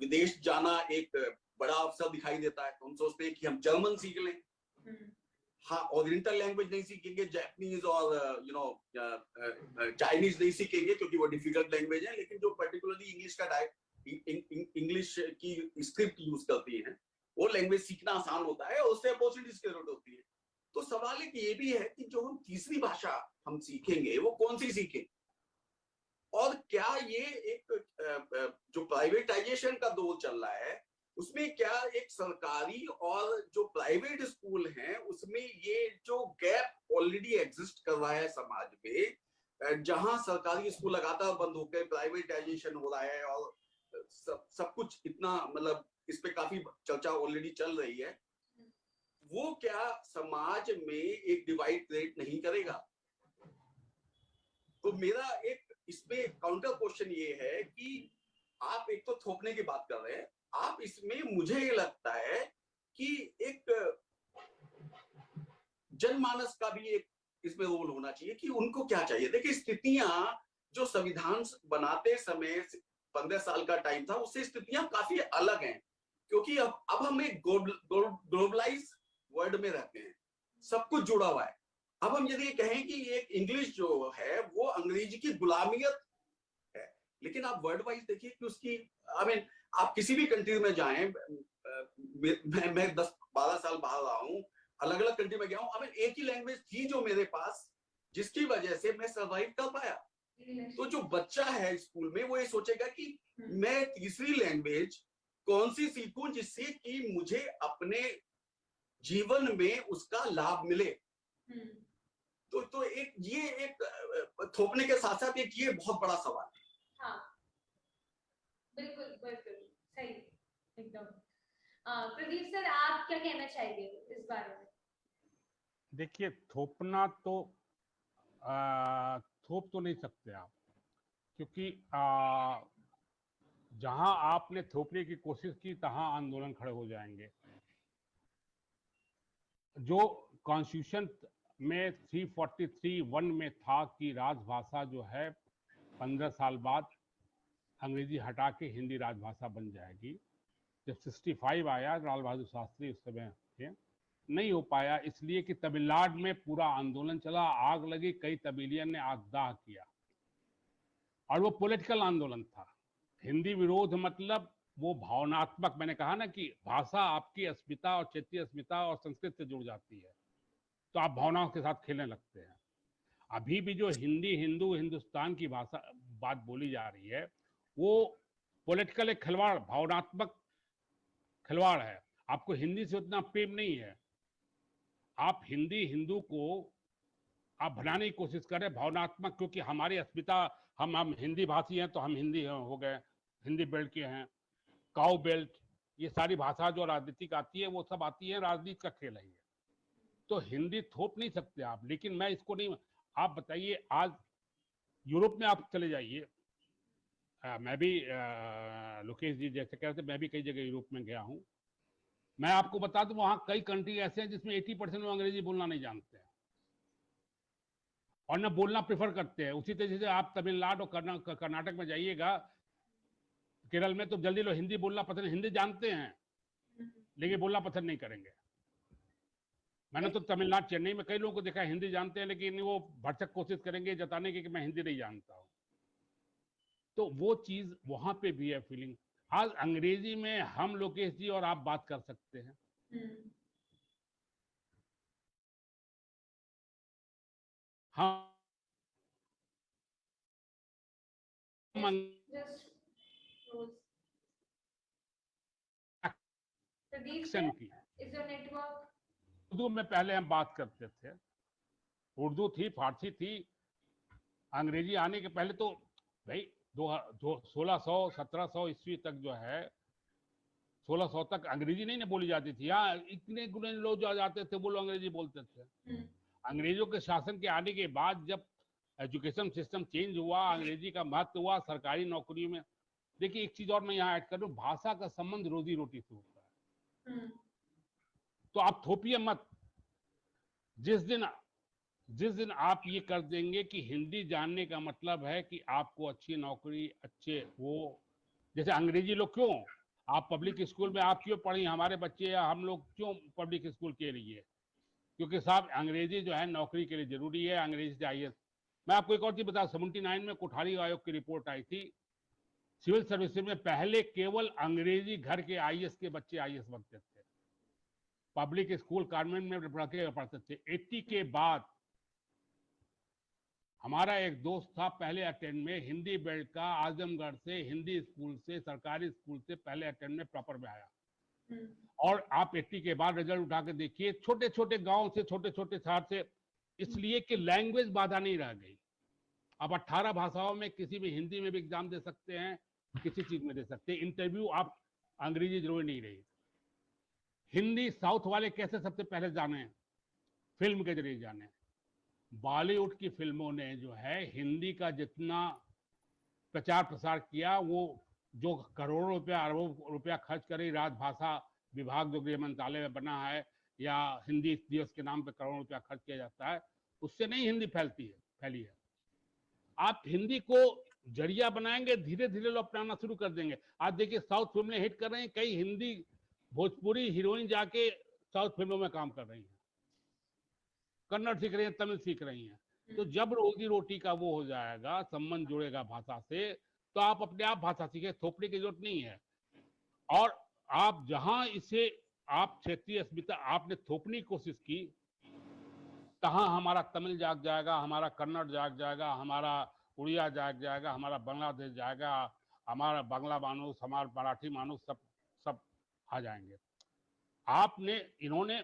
Speaker 2: विदेश जाना एक बड़ा अवसर दिखाई देता है, तो हम सोचते हैं कि हम जर्मन सीख लें, हाँ, ओरिएंटल लैंग्वेज नहीं सीखेंगे, जापानीज और चाइनीज नहीं सीखेंगे क्योंकि वो डिफिकल्ट लैंग्वेज है, लेकिन जो पर्टिकुलरली इंग्लिश का इंग्लिश की स्क्रिप्ट यूज करती है वो लैंग्वेज सीखना आसान होता है और उससे अपॉर्चुनिटीज की जरूरत होती है। तो सवाल एक ये भी है कि जो हम तीसरी भाषा हम सीखेंगे वो कौन सी सीखेंगे, और क्या ये एक जो प्राइवेटाइजेशन का दौर चल रहा है उसमें क्या एक सरकारी और जो प्राइवेट स्कूल हैं उसमें ये जो गैप ऑलरेडी एग्जिस्ट कर रहा है समाज में, जहां सरकारी स्कूल लगातार बंद होकर प्राइवेटाइजेशन हो रहा है और सब कुछ इतना, मतलब इस पे काफी चर्चा ऑलरेडी चल रही है, वो क्या समाज में एक डिवाइड क्रिएट नहीं करेगा? तो मेरा एक इसमें काउंटर क्वेश्चन ये है कि आप एक तो थोपने की बात कर रहे हैं, आप इसमें मुझे ये लगता है कि एक जनमानस का भी एक इसमें रोल होना चाहिए कि उनको क्या चाहिए। देखिए, स्थितियां जो संविधान बनाते समय 15 साल का टाइम था, उससे स्थितियां काफी अलग हैं, क्योंकि अब हम एक ग्लोबलाइज वर्ल्ड में रहते हैं, सब कुछ जुड़ा हुआ है। अब हम यदि कहें कि एक इंग्लिश जो है वो अंग्रेजी की गुलामियत है, लेकिन आप वर्ल्ड वाइज देखिए कि उसकी आप किसी भी कंट्री में जाएं, मैं 10-12 साल बाहर रहा हूं, अलग अलग कंट्री में गया हूं, एक ही लैंग्वेज थी जो मेरे पास, जिसकी वजह से मैं सर्वाइव कर पाया। तो जो बच्चा है स्कूल में वो ये सोचेगा कि मैं तीसरी लैंग्वेज कौन सी सीखूं जिससे कि मुझे अपने जीवन में उसका लाभ मिले। तो एक ये एक थोपने के साथ साथ एक ये बहुत बड़ा सवाल है।
Speaker 1: हाँ, बिल्कुल बिल्कुल सही, एकदम। प्रदीप सर, आप क्या कहना चाहेंगे इस बारे में?
Speaker 3: देखिए, थोपना तो थोप तो नहीं सकते आप, क्योंकि जहां आपने थोपने की कोशिश की तहां आंदोलन खड़े हो जाएंगे। जो कॉन्स्टिट्यूशन में 343(1) में था कि राजभाषा जो है 15 साल बाद अंग्रेजी हटा के हिंदी राजभाषा बन जाएगी। जब 65 आया, लाल बहादुर शास्त्री उस समय थे, नहीं हो पाया, इसलिए कि तमिलनाडु में पूरा आंदोलन चला, आग लगी, कई तमिलियन ने आगदाह किया, और वो पॉलिटिकल आंदोलन था। हिंदी विरोध मतलब वो भावनात्मक, मैंने कहा ना कि भाषा आपकी अस्मिता और क्षेत्रीय अस्मिता और संस्कृत से जुड़ जाती है, तो आप भावनाओं के साथ खेलने लगते हैं। अभी भी जो हिंदी हिंदू हिंदुस्तान की भाषा बात बोली जा रही है, वो पॉलिटिकल एक खिलवाड़, भावनात्मक खिलवाड़ है। आपको हिंदी से उतना प्रेम नहीं है, आप हिंदी हिंदू को आप बनाने की कोशिश करें भावनात्मक, क्योंकि हमारी अस्मिता, हम हिंदी भाषी हैं तो हम हिंदी हो गए, हिंदी बेल्ट के हैं, काउ बेल्ट, ये सारी भाषा जो राजनीतिक आती है वो सब आती है, राजनीति का खेल है ये। तो हिंदी थोप नहीं सकते आप, लेकिन मैं इसको नहीं, आप बताइए, आज यूरोप में आप चले जाइए, मैं भी लोकेश जी जैसे कह रहे थे, मैं भी कई जगह यूरोप में गया हूं। मैं आपको बता दूं, वहां कई कंट्री ऐसे हैं जिसमें 80% लोग अंग्रेजी बोलना नहीं जानते हैं और न बोलना प्रेफर करते हैं। उसी तरीके से आप तमिलनाडु और कर्नाटक में जाइएगा, केरल में, तो जल्दी लोग हिंदी बोलना पसंद, हिंदी जानते हैं लेकिन बोलना पसंद नहीं करेंगे। मैंने तो तमिलनाडु, चेन्नई में कई लोगों को देखा हिंदी जानते हैं, लेकिन वो भरसक कोशिश करेंगे जताने की कि मैं हिंदी नहीं जानता हूं। तो वो चीज वहां पे भी है फीलिंग। आज अंग्रेजी में हम, लोकेश जी और आप बात कर सकते हैं, हम एक्शन की उर्दू में पहले हम बात करते थे, उर्दू थी, फारसी थी, अंग्रेजी आने के पहले तो भाई 1600-1700 ईस्वी तक जो है, 1600 तक अंग्रेजी नहीं ना बोली जाती थी। हाँ, इतने गुने लोग जो जाते थे वो लोग अंग्रेजी बोलते थे। अंग्रेजों के शासन के आने के बाद जब एजुकेशन सिस्टम चेंज हुआ, अंग्रेजी का महत्व हुआ सरकारी नौकरियों में। देखिए, एक चीज और मैं यहाँ ऐड कर दूं, भाषा का संबंध रोजी रोटी से होता है। तो आप थोपिए मत। जिस दिन आप ये कर देंगे कि हिंदी जानने का मतलब है कि आपको अच्छी नौकरी, अच्छे वो, जैसे अंग्रेजी लोग क्यों, आप पब्लिक स्कूल में आप क्यों पढ़ी, हमारे बच्चे या हम लोग क्यों पब्लिक स्कूल के लिए, क्योंकि साहब अंग्रेजी जो है नौकरी के लिए जरूरी है, अंग्रेजी चाहिए। मैं आपको एक और चीज बता, 79 में कोठारी आयोग की रिपोर्ट आई थी, सिविल सर्विसेज में पहले केवल अंग्रेजी घर के आईएएस के बच्चे आईएएस बनते थे, पब्लिक स्कूल कॉन्वेंट में पढ़ते थे। 80 के बाद हमारा एक दोस्त था पहले अटेंड में, हिंदी बेल्ट का, आजमगढ़ से, हिंदी स्कूल से, सरकारी स्कूल से पहले अटेंड में प्रॉपर में आया। और आप 80 के बाद रिजल्ट उठा के देखिए, छोटे छोटे गांव से, छोटे छोटे शहर से, इसलिए कि लैंग्वेज बाधा नहीं रह गई। अब 18 भाषाओं में किसी भी, हिंदी में भी एग्जाम दे सकते हैं, किसी चीज में दे सकते हैं, इंटरव्यू आप अंग्रेजी जरूरी नहीं रही। हिंदी साउथ वाले कैसे सबसे पहले जाने, फिल्म के जरिए जाने। बॉलीवुड की फिल्मों ने जो है हिंदी का जितना प्रचार प्रसार किया, वो जो करोड़ों रुपया, अरबों रुपया खर्च करे, राजभाषा विभाग जो गृह मंत्रालय में बना है, या हिंदी दिवस के नाम पे करोड़ों रुपया खर्च किया जाता है, उससे नहीं हिंदी फैली है। आप हिंदी को जरिया बनाएंगे, धीरे धीरे लोग अपनाना शुरू कर देंगे। आप देखिए, साउथ फिल्में हिट कर रही हैं, कई हिंदी भोजपुरी हीरोइन जाके साउथ फिल्मों में काम कर रही हैं, कन्नड़ सीख रही हैं, तमिल सीख रही हैं। तो जब रोजी रोटी का वो हो जाएगा, संबंध जुड़ेगा भाषा से, तो आप अपने आप भाषा सीखे, थोपने की जरूरत नहीं है। और आप जहां इसे, आप क्षेत्रीय अस्मिता आपने थोपने की कोशिश की, तहां हमारा तमिल जाग जाएगा, हमारा कन्नड़ जाग जाएगा, हमारा उड़िया जाग जाएगा, हमारा बांग्लादेश जाएगा, हमारा बांग्ला मानुस, हमारा मराठी मानुस, सब सब आ जाएंगे। आपने, इन्होंने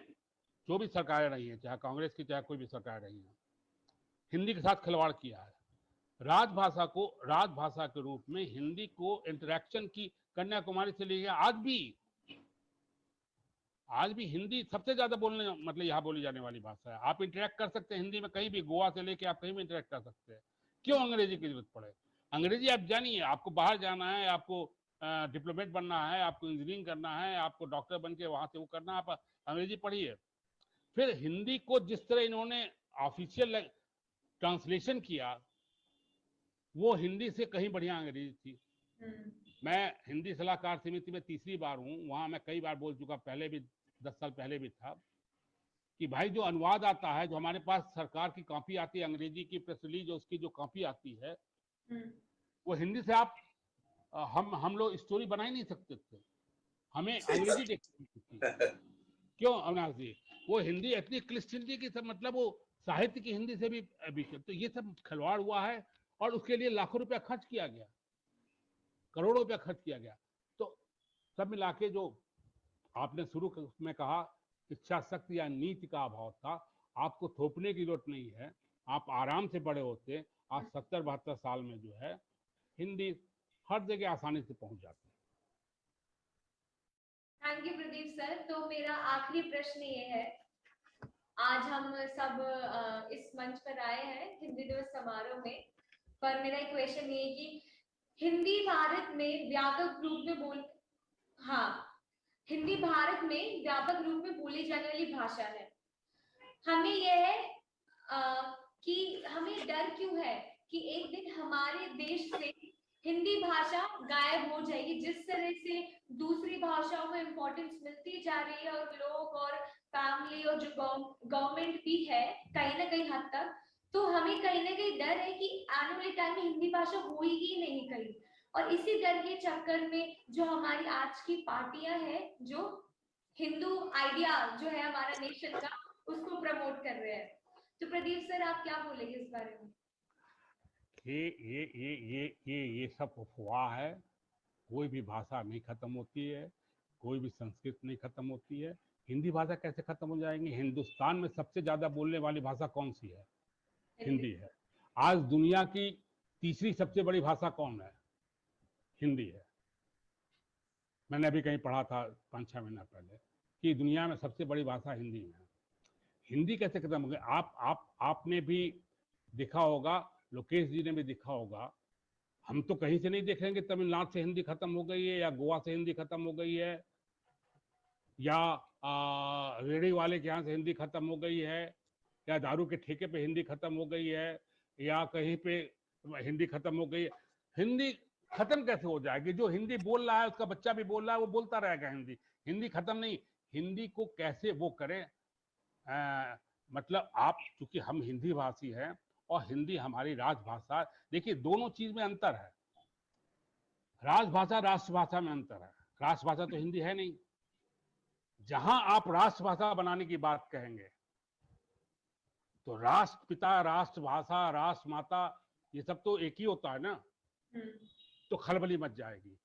Speaker 3: जो भी सरकारें रही हैं, चाहे कांग्रेस की चाहे कोई भी सरकार रही है, हिंदी के साथ खिलवाड़ किया है। राजभाषा के रूप में हिंदी को इंटरेक्शन की कन्याकुमारी से लेकर आज भी हिंदी सबसे ज्यादा बोलने मतलब यहाँ बोली जाने वाली भाषा है। आप इंटरेक्ट कर सकते हैं हिंदी में कहीं भी, गोवा से लेके आप कहीं भी इंटरेक्ट कर सकते हैं। क्यों अंग्रेजी की जरूरत पड़े? अंग्रेजी आप जानिए, आपको बाहर जाना है, आपको डिप्लोमेट बनना है, आपको इंजीनियरिंग करना है, आपको डॉक्टर बन के वहां से वो करना, आप अंग्रेजी पढ़िए। फिर हिंदी को जिस तरह इन्होंने ऑफिशियल ट्रांसलेशन किया, वो हिंदी से कहीं बढ़िया अंग्रेजी थी। मैं हिंदी सलाहकार समिति में तीसरी बार हूं, वहां मैं कई बार बोल चुका, पहले भी 10 साल पहले भी था, कि भाई जो अनुवाद आता है, जो हमारे पास सरकार की कॉपी आती है अंग्रेजी की प्रेस रिलीज, उसकी जो कॉपी आती है, वो हिंदी से आप हम लोग स्टोरी बना ही नहीं सकते थे, हमें अंग्रेजी देखनी थी। क्यों अविनाश जी? वो हिंदी इतनी क्लिष्ट हिंदी की सब, मतलब वो साहित्य की हिंदी से भी तो ये सब खिलवाड़ हुआ है, और उसके लिए लाखों रुपया खर्च किया गया, करोड़ों रुपया खर्च किया गया। तो सब मिला के जो आपने शुरू में कहा इच्छा शक्ति या नीति का अभाव था, आपको थोपने की जरूरत नहीं है, आप आराम से बड़े होते। आज 70-72 साल में जो है हिंदी हर जगह आसानी से पहुंच जाती है।
Speaker 1: Thank you Pradeep sir. तो मेरा आखिरी प्रश्न ये है, आज हम सब इस मंच पर आए हैं हिंदी दिवस समारोह में, पर मेरा एक क्वेश्चन ये है कि हिंदी भारत में व्यापक रूप में बोली जाने वाली भाषा है। हमें यह है कि हमें डर क्यों है कि एक दिन हमारे देश से हिंदी भाषा गायब हो जाएगी, जिस तरह से दूसरी भाषाओं में इम्पोर्टेंस मिलती जा रही है, और लोग और फैमिली और जो गवर्नमेंट भी है कहीं ना कहीं हद तक, तो हमें कहीं ना कहीं डर है कि आने वाले टाइम में हिंदी भाषा होगी नहीं कहीं। और इसी डर के चक्कर में जो हमारी आज की पार्टियां हैं, जो हिंदू आइडिया जो है हमारा नेशन का, उसको प्रमोट कर रहे हैं। तो प्रदीप सर, आप क्या बोलेंगे इस बारे में?
Speaker 3: ये सब अफवाह है। कोई भी भाषा नहीं खत्म होती है, कोई भी संस्कृत नहीं खत्म होती है। हिंदी भाषा कैसे खत्म हो जाएंगी? हिंदुस्तान में सबसे ज्यादा बोलने वाली भाषा कौन सी है? हिंदी है। आज दुनिया की तीसरी सबसे बड़ी भाषा कौन है? हिंदी है। मैंने अभी कहीं पढ़ा था 5-6 महीना पहले कि दुनिया में सबसे बड़ी भाषा हिंदी है। हिंदी कैसे खत्म हो गई? आपने भी देखा होगा, लोकेश जी ने भी देखा होगा, हम तो कहीं से नहीं देखेंगे तमिलनाडु से हिंदी खत्म हो गई है, या गोवा से हिंदी खत्म हो गई है, या रेडी वाले के यहाँ से हिंदी खत्म हो गई है, या दारू के ठेके पे हिंदी खत्म हो गई है, या कहीं पे हिंदी खत्म हो गई है। हिंदी खत्म कैसे हो जाएगी? जो हिंदी बोल रहा है उसका बच्चा भी बोल रहा है, वो बोलता रहेगा हिंदी। हिंदी खत्म नहीं। हिंदी को कैसे वो करें? मतलब आप, चूंकि हम हिंदी भाषी हैं और हिंदी हमारी राजभाषा, देखिए दोनों चीज में अंतर है। राजभाषा राष्ट्रभाषा में अंतर है। राष्ट्रभाषा तो हिंदी है नहीं। जहां आप राष्ट्रभाषा बनाने की बात कहेंगे तो राष्ट्रपिता, राष्ट्रभाषा, राष्ट्रमाता, ये सब तो एक ही होता है ना। तो खलबली मच जाएगी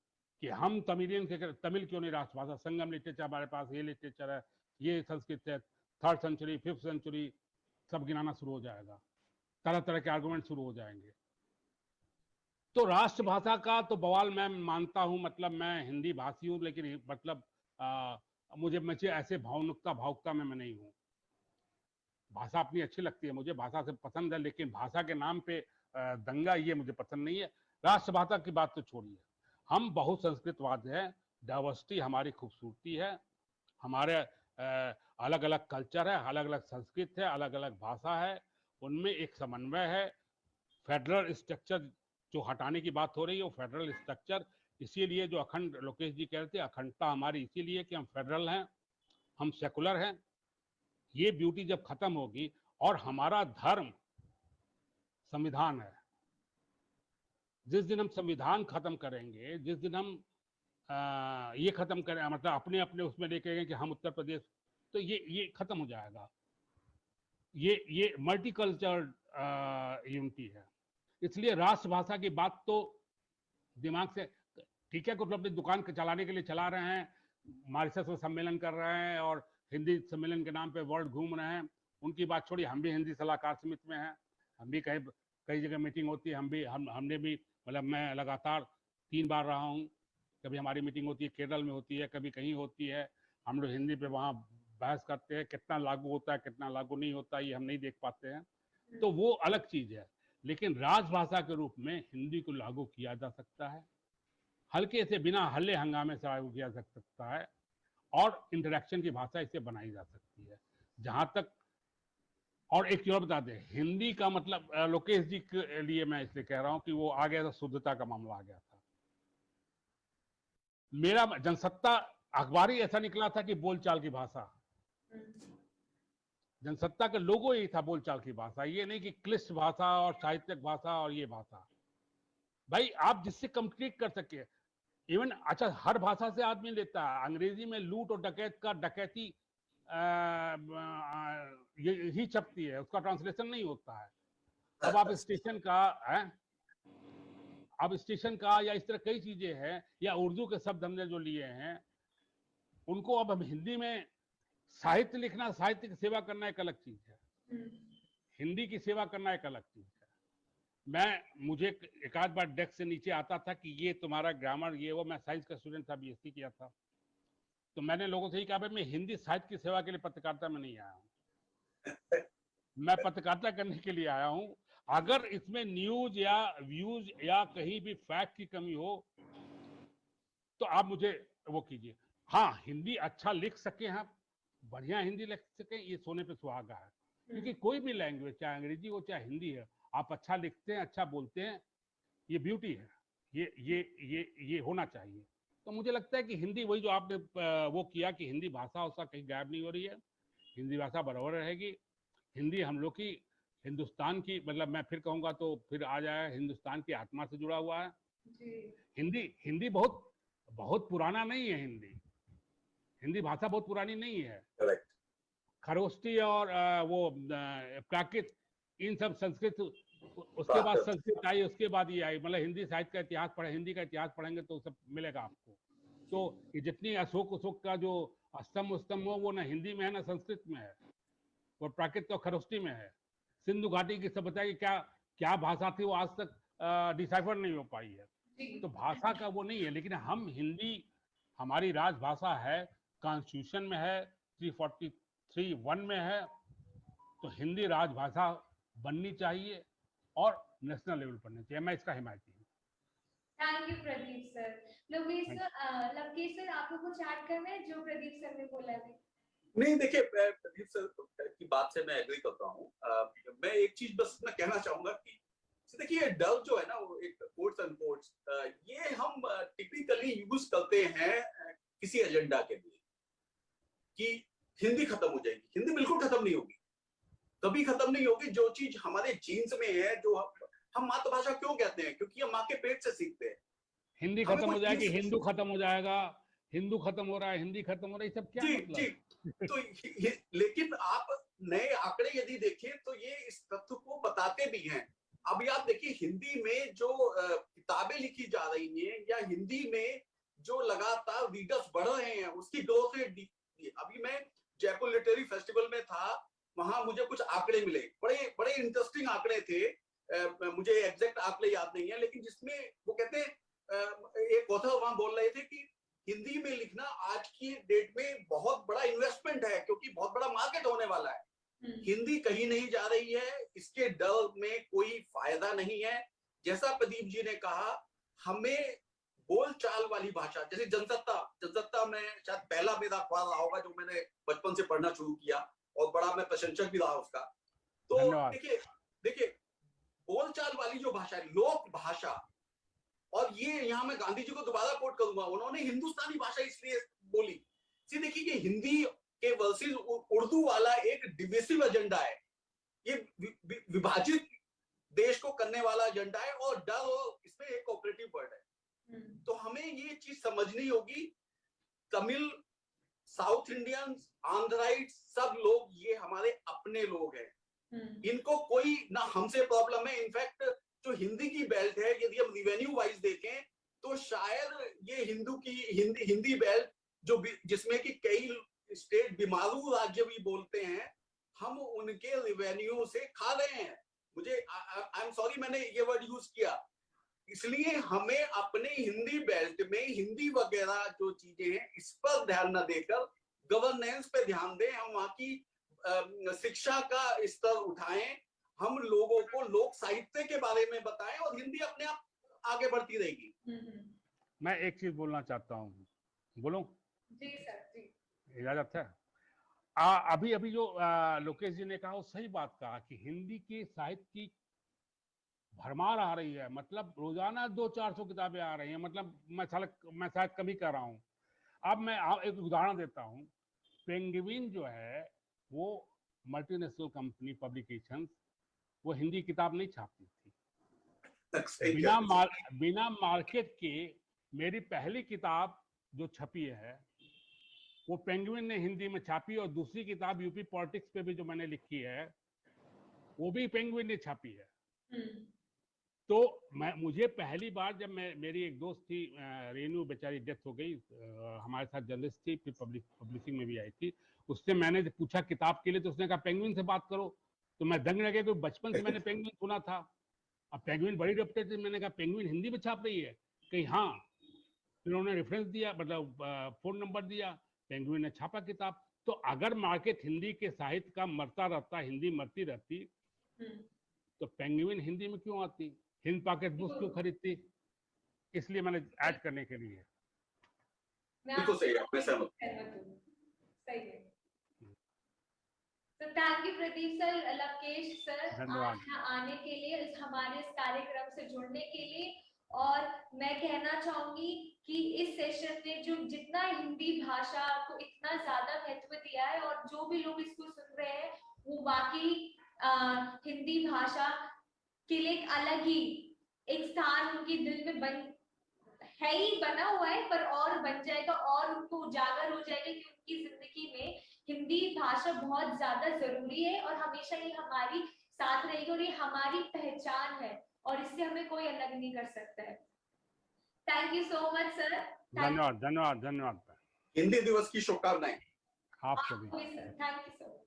Speaker 3: कि हम तमिल क्यों नहीं राष्ट्रभाषा? संगम लिटरेचर हमारे पास, ये लिटरेचर है, ये संस्कृत है, 3rd सेंचुरी 5th सेंचुरी, सब गिनाना शुरू हो जाएगा, तरह तरह के आर्गुमेंट शुरू हो जाएंगे। तो राष्ट्रभाषा का तो बवाल मैं मानता हूं, मतलब मैं हिंदी भाषी हूं, लेकिन मतलब मुझे ऐसे भावुकता में मैं नहीं हूं। भाषा अपनी अच्छी लगती है, मुझे भाषा से पसंद है, लेकिन भाषा के नाम पे दंगा, ये मुझे पसंद नहीं है। राष्ट्रभाषा की बात तो छोड़िए, हम बहुसंस्कृतवाद हैं। डाइवर्सिटी हमारी खूबसूरती है। हमारे अलग अलग कल्चर है, अलग अलग संस्कृत है, अलग अलग भाषा है, उनमें एक समन्वय है। फेडरल स्ट्रक्चर जो हटाने की बात हो रही है, वो फेडरल स्ट्रक्चर इसीलिए, जो अखंड, लोकेश जी कह रहे थे, अखंडता हमारी इसीलिए कि हम फेडरल हैं, हम सेकुलर हैं। ये ब्यूटी जब खत्म होगी, और हमारा धर्म संविधान है, जिस दिन हम संविधान खत्म करेंगे, जिस दिन हम ये खत्म करें, मतलब अपने अपने उसमें लेके गए कि हम उत्तर प्रदेश, तो ये खत्म हो जाएगा। ये मल्टीकल्चर यूनिटी है। इसलिए राष्ट्रभाषा की बात तो दिमाग से, ठीक है, कुछ अपनी दुकान चलाने के लिए चला रहे हैं, मॉरिशस में सम्मेलन कर रहे हैं और हिंदी सम्मेलन के नाम पे वर्ल्ड घूम रहे हैं, उनकी बात छोड़िए। हम भी हिंदी सलाहकार समिति में हैं, हम भी कई कई जगह मीटिंग होती है, हमने भी मतलब मैं लगातार 3 बार रहा हूँ। कभी हमारी मीटिंग होती है केरल में होती है, कभी कहीं होती है, हम लोग हिंदी पे वहाँ बहस करते हैं, कितना लागू होता है कितना लागू नहीं होता ये हम नहीं देख पाते हैं, तो वो अलग चीज है। लेकिन राजभाषा के रूप में हिंदी को लागू किया जा सकता है, हल्के से बिना हल्ले हंगामे से लागू किया जा सकता है, और इंटरेक्शन की भाषा इससे बनाई जा सकती है। जहां तक, और एक चीज और बता दें, हिंदी का मतलब लोकेश जी के लिए मैं इसलिए कह रहा हूं कि वो आ गया था, शुद्धता का मामला आ गया था। मेरा जनसत्ता अखबार ही ऐसा निकला था कि बोलचाल की भाषा, जनसत्ता का लोगो यही था, बोलचाल की भाषा, ये नहीं कि क्लिष्ट भाषा और साहित्यिक भाषा और ये भाषा। भाई आप जिससे कम्युनिकेट कर सके, इवन अच्छा हर भाषा से आदमी लेता है, अंग्रेजी में लूट और डकैत का डकैती ही छपती है, उसका ट्रांसलेशन नहीं होता है। अब आप स्टेशन का है, अब स्टेशन का या इस तरह कई चीजें हैं, या उर्दू के शब्द हमने जो लिए हैं उनको अब हम हिंदी में साहित्य लिखना, साहित्य की सेवा करना एक अलग चीज है, हिंदी की सेवा करना एक अलग चीज है। मुझे एक आध बार डेस्क से नीचे आता था कि ये तुम्हारा ग्रामर ये वो, मैं साइंस का स्टूडेंट था, बीएससी किया था, तो मैंने लोगों से ही कहा भाई मैं हिंदी साहित्य की सेवा के लिए पत्रकारिता में नहीं आया हूँ, मैं पत्रकारिता करने के लिए आया हूँ। अगर इसमें न्यूज या व्यूज या कहीं भी फैक्ट की कमी हो तो आप मुझे वो कीजिए। हाँ, हिंदी अच्छा लिख सके, हम बढ़िया हिंदी लिख सके, ये सोने पे सुहागा है, क्योंकि कोई भी लैंग्वेज, चाहे अंग्रेजी हो चाहे हिंदी है, आप अच्छा लिखते हैं, अच्छा बोलते हैं, ये ब्यूटी है, ये होना चाहिए। तो मुझे लगता है कि हिंदी, वही जो आपने वो किया कि हिंदी भाषा उसका कहीं गायब नहीं हो रही है, हिंदी भाषा बराबर रहेगी। हिंदी हम लोग की, हिंदुस्तान की, मतलब मैं फिर कहूंगा तो फिर आ जाए, हिंदुस्तान की आत्मा से जुड़ा हुआ है। हिंदी हिंदी बहुत बहुत पुराना नहीं है, हिंदी भाषा बहुत पुरानी नहीं है।
Speaker 2: करेक्ट।
Speaker 3: खरोष्टी और वो प्राकृत, इन सब संस्कृत, उसके बाद संस्कृत आई, उसके बाद ये आई, मतलब हिंदी साहित्य का इतिहास पढ़े, हिंदी का इतिहास पढ़ेंगे तो सब मिलेगा आपको। तो ये जितनी अशोक का जो स्तंभ हो वो ना हिंदी में है ना संस्कृत में है, और प्राकृत तो खरोष्टी में है। सिंधु घाटी की सभ्यता की क्या क्या भाषा थी वो आज तक डिसाइफर नहीं हो पाई है। तो भाषा का वो नहीं है, लेकिन हम हिंदी हमारी राजभाषा है, कॉन्स्टिट्यूशन में है, 343(1) में है, तो हिंदी राजभाषा बननी चाहिए और नेशनल लेवल पर बननी चाहिए, मैं इसका हिमायती हूँ।
Speaker 1: Thank you Pradeep sir. Lavkesh sir, आपको कुछ ऐड करना है जो प्रदीप सर ने बोला है?
Speaker 2: नहीं, देखिए प्रदीप सर की बात से मैं एग्री करता हूँ। मैं एक चीज बस मैं कहना चाहूंगा कि देखिए डर जो है ना, वो एक कोट्स एंड कोट्स, ये हम टिपिकली यूज करते हैं किसी एजेंडा के लिए कि हिंदी खत्म हो जाएगी। हिंदी बिल्कुल खत्म नहीं होगी, कभी खत्म नहीं होगी। जो चीज हमारे जीन्स में है, जो हम मातृभाषा क्यों कहते हैं, क्योंकि हम माँ के पेट से सीखते हैं।
Speaker 3: हिंदी खत्म हो जाएगी, हिंदू खत्म हो जाएगा, हिंदू खत्म हो रहा है, हिंदी खत्म हो रहा है, सब क्या मतलब?
Speaker 2: तो लेकिन आप नए आंकड़े यदि देखें तो ये इस तथ्य को बताते भी हैं। अभी आप देखिए हिंदी में जो किताबें लिखी जा रही हैं या हिंदी में जो लगातार रीडर्स बढ़ रहे हैं, उसकी ग्रोथ रेट। अभी मैं जयपुर लिटरेरी फेस्टिवल में था, वहां मुझे कुछ आंकड़े मिले, बड़े बड़े इंटरेस्टिंग आंकड़े थे। मुझे एग्जैक्ट आंकड़े याद नहीं है, लेकिन जिसमें वो कहते हैं, एक ऑथर वहां बोल रहे थे कि हिंदी में लिखना आज की डेट में बहुत बड़ा इन्वेस्टमेंट है, क्योंकि बहुत बड़ा मार्केट होने वाला है। हिंदी कहीं नहीं जा रही है, इसके डर में कोई फायदा नहीं है। जैसा प्रदीप जी ने कहा, हमें बोलचाल वाली भाषा, जैसे जनसत्ता में शायद पहला मेरा अखबार रहा होगा जो मैंने बचपन से पढ़ना शुरू किया, और बड़ा मैं प्रशंसक भी रहा उसका। तो देखिए बोलचाल वाली जो भाषा है, लोक भाषा, और ये यहाँ मैं गांधी जी को दोबारा कोट करूंगा, उन्होंने हिंदुस्तानी भाषा इसलिए बोली। देखिए कि हिंदी के वर्सेस उर्दू वाला एक डिविसिव एजेंडा है, ये विभाजित देश को करने वाला एजेंडा है, और डर इसमें एक कोऑपरेटिव वर्ड है। तो हमें ये चीज समझनी होगी, तमिल, साउथ इंडियंस, आंध्राइट्स, सब लोग ये हमारे अपने लोग हैं, इनको कोई ना हमसे प्रॉब्लम है। इनफैक्ट जो हिंदी की बेल्ट है, यदि हम रिवेन्यू वाइज देखें तो शायद ये हिंदी बेल्ट जो जिसमें कि कई स्टेट बीमारू राज्य भी बोलते हैं, हम उनके रिवेन्यू से खा रहे हैं। मुझे आई एम सॉरी मैंने ये वर्ड यूज किया, इसलिए हमें अपने हिंदी बेल्ट में हिंदी वगैरह जो चीजें हैं इस पर ध्यान न देकर गवर्नेंस पे ध्यान दें, हम वहाँ की शिक्षा का स्तर उठाएं, हम लोगों को लोक साहित्य के बारे में बताएं और हिंदी अपने आप आगे बढ़ती रहेगी।
Speaker 3: मैं एक चीज बोलना चाहता हूँ, बोलूं?
Speaker 1: जी सर, जी
Speaker 3: इजाजत है? अभी अभी जो लोकेश जी ने कहा वो सही बात कहा कि हिंदी की साहित्य की भरमार आ रही है, मतलब रोजाना 200-400 किताबें आ रही हैं, मतलब मैं शायद कभी कर रहा हूँ। अब मैं एक उदाहरण देता हूँ। पेंगुइन जो है वो मल्टीनेशनल कंपनी पब्लिकेशंस, वो हिंदी किताब नहीं छापती थी। बिना मार्केट के मेरी पहली किताब जो छपी है वो पेंगुइन ने हिंदी में छापी, और दूसरी किताब यूपी पॉलिटिक्स पे भी जो मैंने लिखी है वो भी पेंगुइन ने छापी है। तो मुझे पहली बार जब मेरी एक दोस्त थी रेनू, बेचारी डेथ हो गई, हमारे साथ जर्नलिस्ट थी, फिर पब्लिशिंग में भी आई थी, उससे मैंने पूछा किताब के लिए, तो उसने कहा पेंगुइन से बात करो। तो मैं दंग रह गया, क्योंकि बचपन से मैंने पेंगुइन सुना था। अब पेंगुइन बड़ी रेप्यूटेड थी, मैंने कहा पेंगुइन हिंदी में छाप रही है? कहीं हाँ। फिर उन्होंने रेफरेंस दिया, मतलब फोन नंबर दिया, पेंगुइन ने छापा किताब। तो अगर मार्केट हिंदी के साहित्य का मरता रहता, हिंदी मरती रहती, तो पेंगुइन हिंदी में क्यों आती, हिंद पॉकेट बुक्स क्यों खरीदती? इसलिए मैंने ऐड करने के लिए।
Speaker 2: बिल्कुल सही है, मैं सहमत
Speaker 1: हूँ। सही है। तो thank you Pradeep sir, Lavkesh sir,
Speaker 3: धन्यवाद
Speaker 1: आने के लिए, हमारे इस कार्यक्रम से जुड़ने के लिए। और मैं कहना चाहूंगी कि इस सेशन में जो जितना हिंदी भाषा को इतना ज्यादा महत्व दिया है, और जो भी लोग इसको सुन रहे हैं वो वाकई हिंदी भाषा के लिए एक अलग ही एक स्थान उनके दिल में बना हुआ है, पर और बन जाएगा, और उनको उजागर हो जाएगा कि उनकी जिंदगी में हिंदी भाषा बहुत ज्यादा जरूरी है और हमेशा ये हमारी साथ रहेगी, और ये हमारी पहचान है, और इससे हमें कोई अलग नहीं कर सकता है। Thank you so much sir.
Speaker 3: धन्यवाद धन्यवाद धन्यवाद।
Speaker 2: हिंदी दिवस की शुभकामनाएं
Speaker 3: आपको भी।
Speaker 1: Thank you so much.